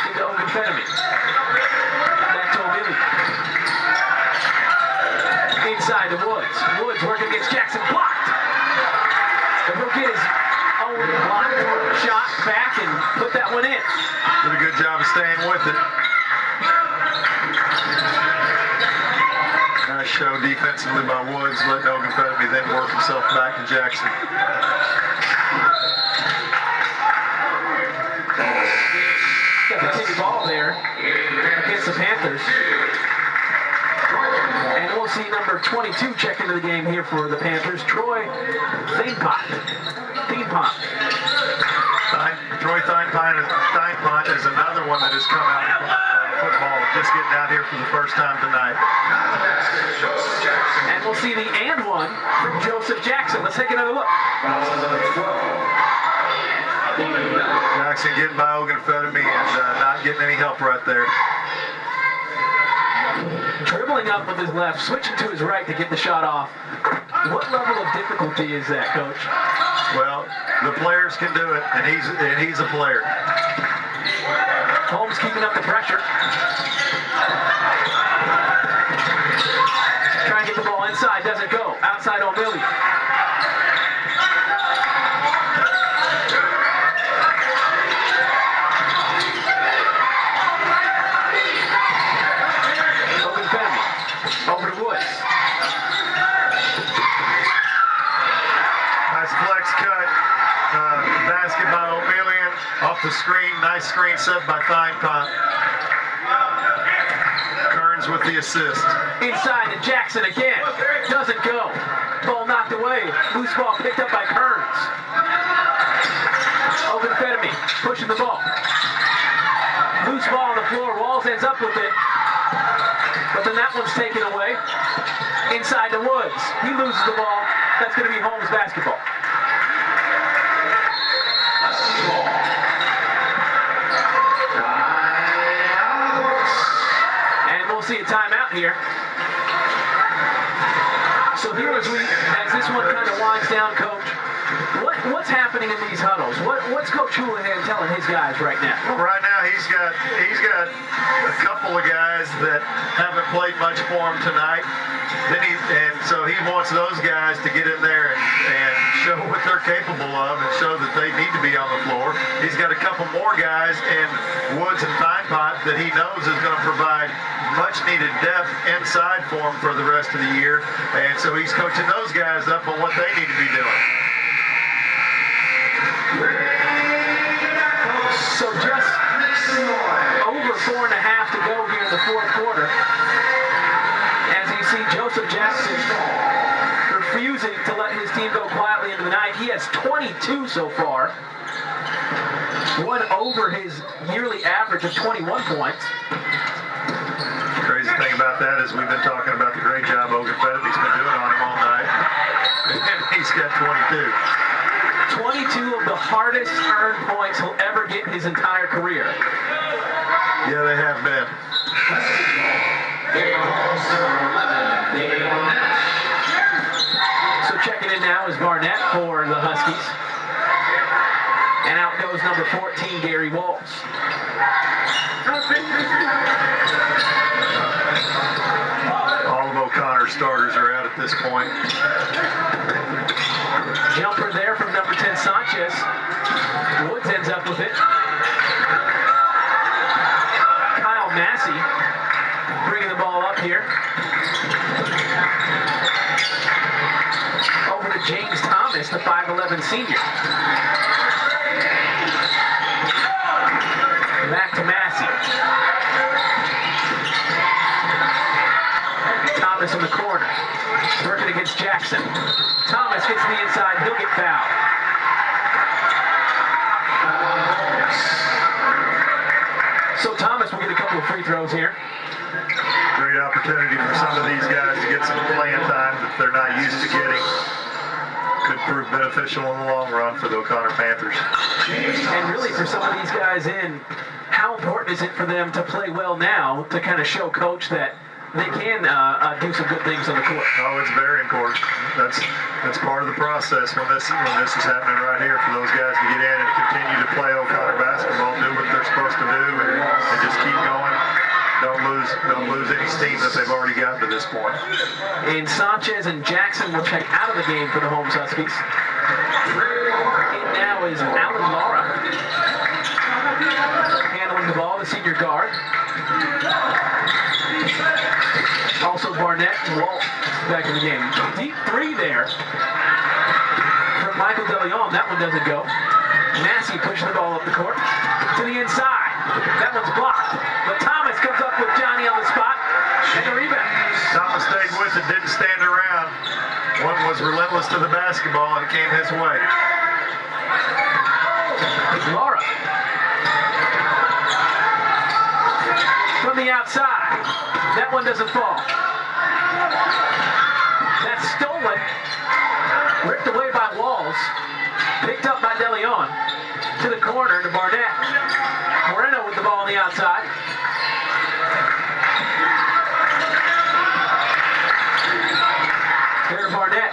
Into Ogunfeitimi. Back to O'Melian. Inside to Woods. Woods working against Jackson. Blocked. But he'll get his own block shot back and put that one in. Did a good job of staying with it. Nice show defensively by Woods, letting Ogunfeitimi then work himself back to Jackson. Got the tippy ball there against the Panthers. And we'll see number 22 check into the game here for the Panthers, Troy Theinpont. Troy Theinpont is another one that has come out of football, just getting out here for the first time tonight. And we'll see the and one from Joseph Jackson. Let's take another look. Jackson getting by Ogunfeitimi and not getting any help right there. Dribbling up with his left, switching to his right to get the shot off. What level of difficulty is that, Coach? Well, the players can do it, and he's a player. Holmes keeping up the pressure. Trying to get the ball inside, doesn't go. Outside O'Melian. Over to Woods. Nice flex cut. Basket by O'Melian. Off the screen. Nice screen set by Theinpont. Kearns with the assist. Inside to Jackson again. Doesn't go. Ball knocked away. Loose ball picked up by Kearns. Ogunfeitimi pushing the ball. Loose ball on the floor. Walls ends up with it. But then that one's taken away. Inside to Woods. He loses the ball. That's going to be Holmes basketball. And we'll see a timeout here. So here as this one kind of winds down, Coach, what's happening in these huddles? What's Coach Houlihan telling his guys right now? Well, right now he's got a couple couple of guys that haven't played much for him tonight. So he wants those guys to get in there and show what they're capable of and show that they need to be on the floor. He's got a couple more guys in Woods and Pine Pot that he knows is going to provide much needed depth inside for him for the rest of the year. And so he's coaching those guys up on what they need to be doing. So just over 4.5 to go here in the fourth quarter. As you see Joseph Jackson refusing to let his team go quietly into the night. He has 22 so far. One over his yearly average of 21 points. The crazy thing about that is we've been talking about the great job Ogunfeitimi's been doing on him all night. And he's got 22. 22 of the hardest earned points he'll ever get in his entire career. Yeah, they have been. So checking in now is Barnett for the Huskies. And out goes number 14, Gary Waltz. All of O'Connor's starters are out at this point. Jumper there from number 10, Sanchez. Woods ends up with it. Kyle Massey bringing the ball up here. Over to James Thomas, the 5'11 senior. Back to Massey. Thomas in the corner. Working against Jackson. Thomas gets to the inside. He'll get fouled. So Thomas will get a couple of free throws here. Great opportunity for some of these guys to get some playing time that they're not used to getting. Could prove beneficial in the long run for the O'Connor Panthers. And really for some of these guys in, how important is it for them to play well now to kind of show coach that they can do some good things on the court? Oh, it's very important. That's part of the process when this is happening right here for those guys to get in and continue to play O'Connor basketball, do what they're supposed to do, and just keep going. Don't lose any steam that they've already gotten to this point. And Sanchez and Jackson will check out of the game for the Holmes Huskies. It now is Alan Lara handling the ball, the senior guard. Also Barnett and Walt back in the game. Deep three there from Michael DeLeon. That one doesn't go. Massey pushing the ball up the court to the inside. That one's blocked. But Thomas comes up with Johnny on the spot and the rebound. Thomas stayed with it, didn't stand around. One was relentless to the basketball and it came his way. Laura from the outside. That one doesn't fall. That's stolen. Ripped away by Walls. Picked up by DeLeon. To the corner to Barnett. Moreno with the ball on the outside. Here to Barnett.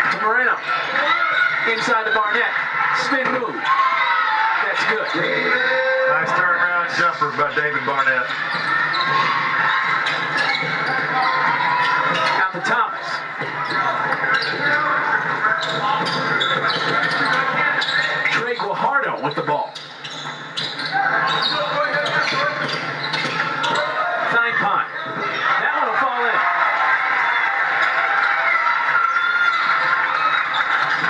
To Moreno. Inside to Barnett. Spin move. That's good. Nice turnaround jumper by David Barnett. Out to Thomas. Trey Guajardo with the ball. Fine punt. That one will fall in.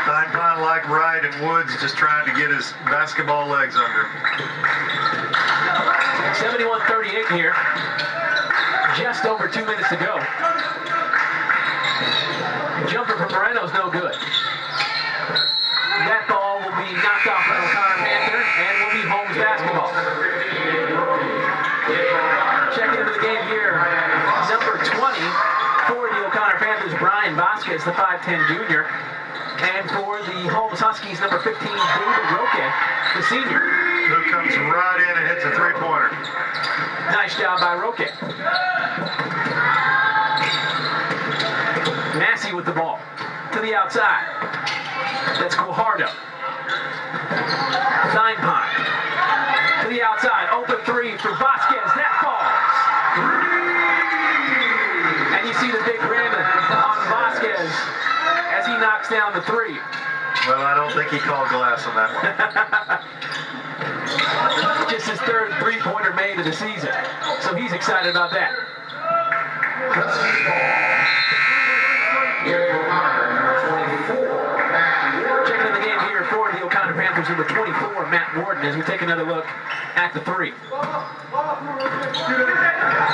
Fine punt like Wright and Woods just trying to get his basketball legs under him. 71-38 here. Just over 2 minutes to go. Jumper from Moreno's no good. That ball will be knocked off by O'Connor Panther and will be Holmes basketball. Checking into the game here, number 20 for the O'Connor Panthers, Brian Vasquez, the 5'10 junior. And for the Holmes Huskies, number 15, David Roque, the senior. Who comes right in and hits a three-pointer. Nice job by Roque. Massey with the ball. To the outside. That's Guajardo. Fine punt. To the outside. three for Vasquez. That falls. And you see the big grin on Vasquez as he knocks down the three. Well, I don't think he called glass on that one. Just his third three-pointer made of the season. So he's excited about that. Checking in the game here for the O'Connor Panthers, number 24, Matt Warden, as we take another look at the three.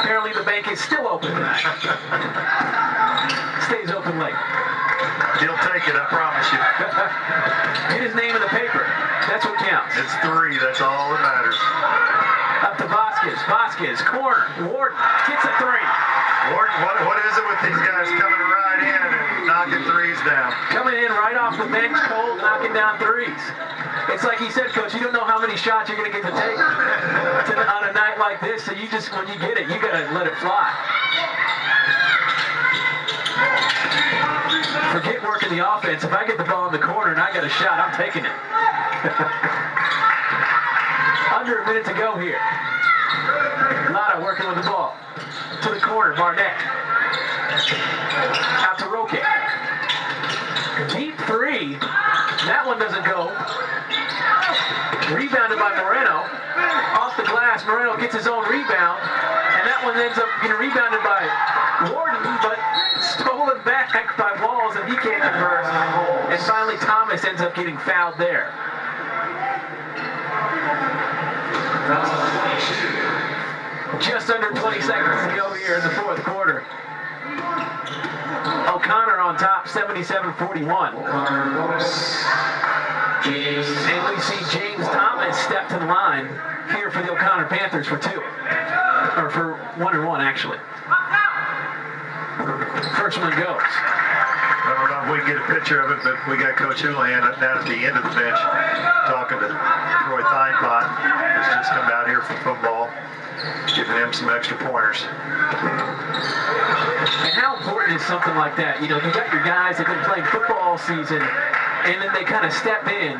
Apparently the bank is still open tonight. Stays open late. He'll take it, I promise you. Get his name in the paper. That's what counts. It's three, that's all that matters. Up to Vasquez. Vasquez, corner. Warden gets a three. Warden, what is it with these guys coming right in and knocking threes down? Coming in right off the bench, cold, knocking down threes. It's like he said, Coach, you don't know how many shots you're going to get to take on a night like this, so you just, when you get it, you got to let it fly. Forget working the offense. If I get the ball in the corner and I got a shot, I'm taking it. Under a minute to go here. Lotta working with the ball. To the corner, Barnett. Out to Roque. Deep three. That one doesn't go. Rebounded by Moreno. Off the glass, Moreno gets his own rebound. And that one ends up getting rebounded by Warden, but stolen back by Walls, and he can't convert. And finally, Thomas ends up getting fouled there. Just under 20 seconds to go here in the fourth quarter. O'Connor on top, 77-41. And we see James Thomas step to the line here for the O'Connor Panthers for two. Or for 1 and 1, actually. First one goes. I don't know if we can get a picture of it, but we got Coach Houlihan down at the end of the bench talking to Troy Thynepot, who's just come out here from football, giving him some extra pointers. And how important is something like that? You know, you got your guys that have been playing football all season, and then they kind of step in.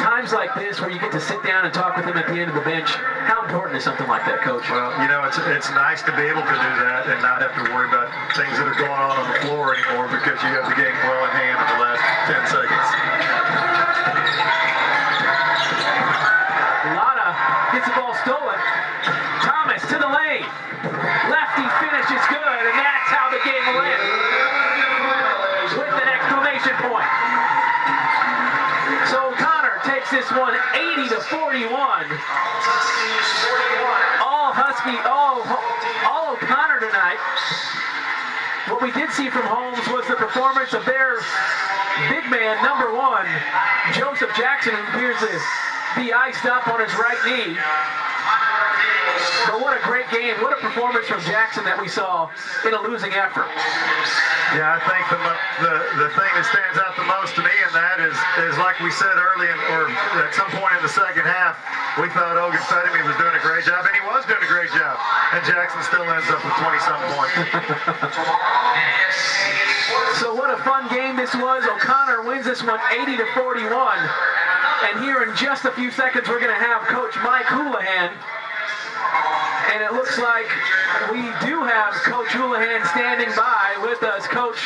Times like this where you get to sit down and talk with them at the end of the bench, how important is something like that, Coach? Well, you know, it's nice to be able to do that and not have to worry about things that are going on the floor anymore because you have the game well in hand in the last 10 seconds. Lotta gets the ball stolen. Thomas to the lane. Lefty finish is good, and that's how the game will end. With an exclamation point. So O'Connor takes this one 80-41. All Husky, all O'Connor tonight. What we did see from Holmes was the performance of their big man, number 1, Joseph Jackson, who appears to be iced up on his right knee. But what a great game. What a performance from Jackson that we saw in a losing effort. Yeah, I think the thing that stands out the most to me in that is like we said early or at some point in the second half, we thought Ogunfeitimi was doing a great job, and he was doing a great job. And Jackson still ends up with 20-something points. So what a fun game this was. O'Connor wins this one 80-41. And here in just a few seconds, we're going to have Coach Mike Houlihan. And it looks like we do have Coach Houlihan standing by with us. Coach,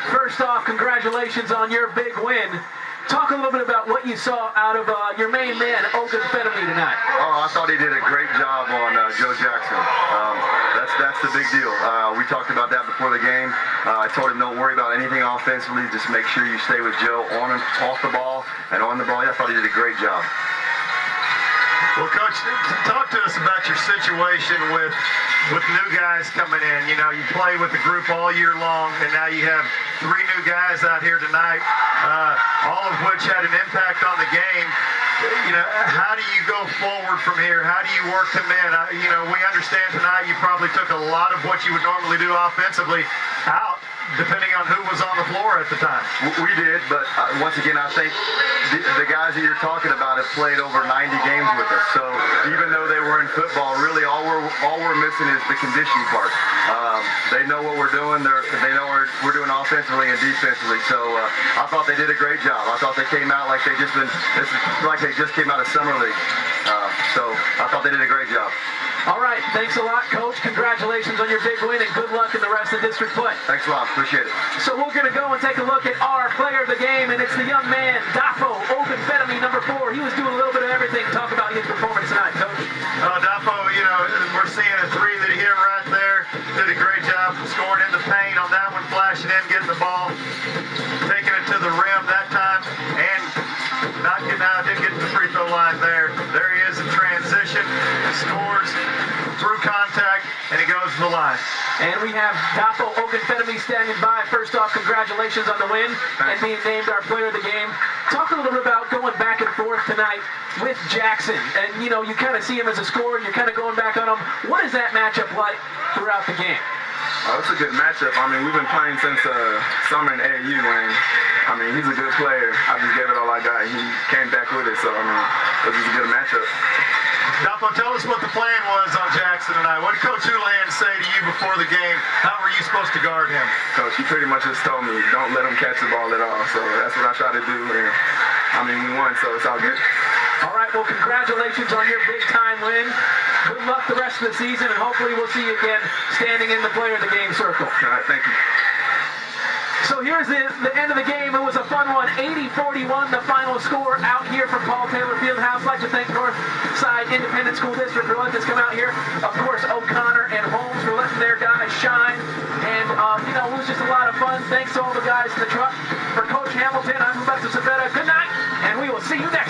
first off, congratulations on your big win. Talk a little bit about what you saw out of your main man, Ogunfeitimi, tonight. Oh, I thought he did a great job on Joe Jackson. That's the big deal. We talked about that before the game. I told him don't worry about anything offensively. Just make sure you stay with Joe on and off the ball and on the ball. I thought he did a great job. Well, Coach, talk to us about your situation with new guys coming in. You know, you play with the group all year long, and now you have 3 new guys out here tonight, all of which had an impact on the game. You know, how do you go forward from here? How do you work them in? You know, we understand tonight you probably took a lot of what you would normally do offensively out, depending on who was on the floor at the time. We did, but once again, I think the guys that you're talking about have played over 90 games with us. So even though they were in football, really all we're missing is the conditioning part. They know what we're doing. They know what we're doing offensively and defensively. So I thought they did a great job. I thought they came out like they just came out of summer league. So I thought they did a great job. All right, thanks a lot, Coach. Congratulations on your big win, and good luck in the rest of district play. Thanks a lot. Appreciate it. So we're going to go and take a look at our player of the game, and it's the young man, Dapo Ogunfeitimi, number 4. He was doing a little bit of everything. Talk about his performance tonight, Coach. Dapo, we're seeing a 3 that he hit right there. Did a great job scoring in the paint on that one, flashing in, getting the ball, taking it to the rim that time, and not getting out, didn't get to the free throw line there. There he is in transition, scores through contact, and he goes to the line. And we have Dapo Ogunfeitimi standing by. First off, congratulations on the win and being named our player of the game. Talk a little bit about going back and forth tonight with Jackson. And, you kind of see him as a scorer, and you're kind of going back on him. What is that matchup like throughout the game? It's a good matchup. We've been playing since summer in AAU, and he's a good player. I just gave it all I got. He came back with it, so it was just a good matchup. Dapo, tell us what the plan was on Jackson tonight. What did Coach Houlihan say to you before the game? How were you supposed to guard him? Coach, he pretty much just told me, don't let him catch the ball at all. So that's what I try to do, and we won, so it's all good. All right, well, congratulations on your big-time win. Good luck the rest of the season, and hopefully we'll see you again standing in the player of the game circle. All right, thank you. So here's the end of the game. It was a fun one. 80-41, the final score out here from Paul Taylor Fieldhouse. I'd like to thank Northside Independent School District for letting us come out here. Of course, O'Connor and Holmes for letting their guys shine. And, it was just a lot of fun. Thanks to all the guys in the truck. For Coach Hamilton, I'm Sylvester Savetta. Good night, and we will see you next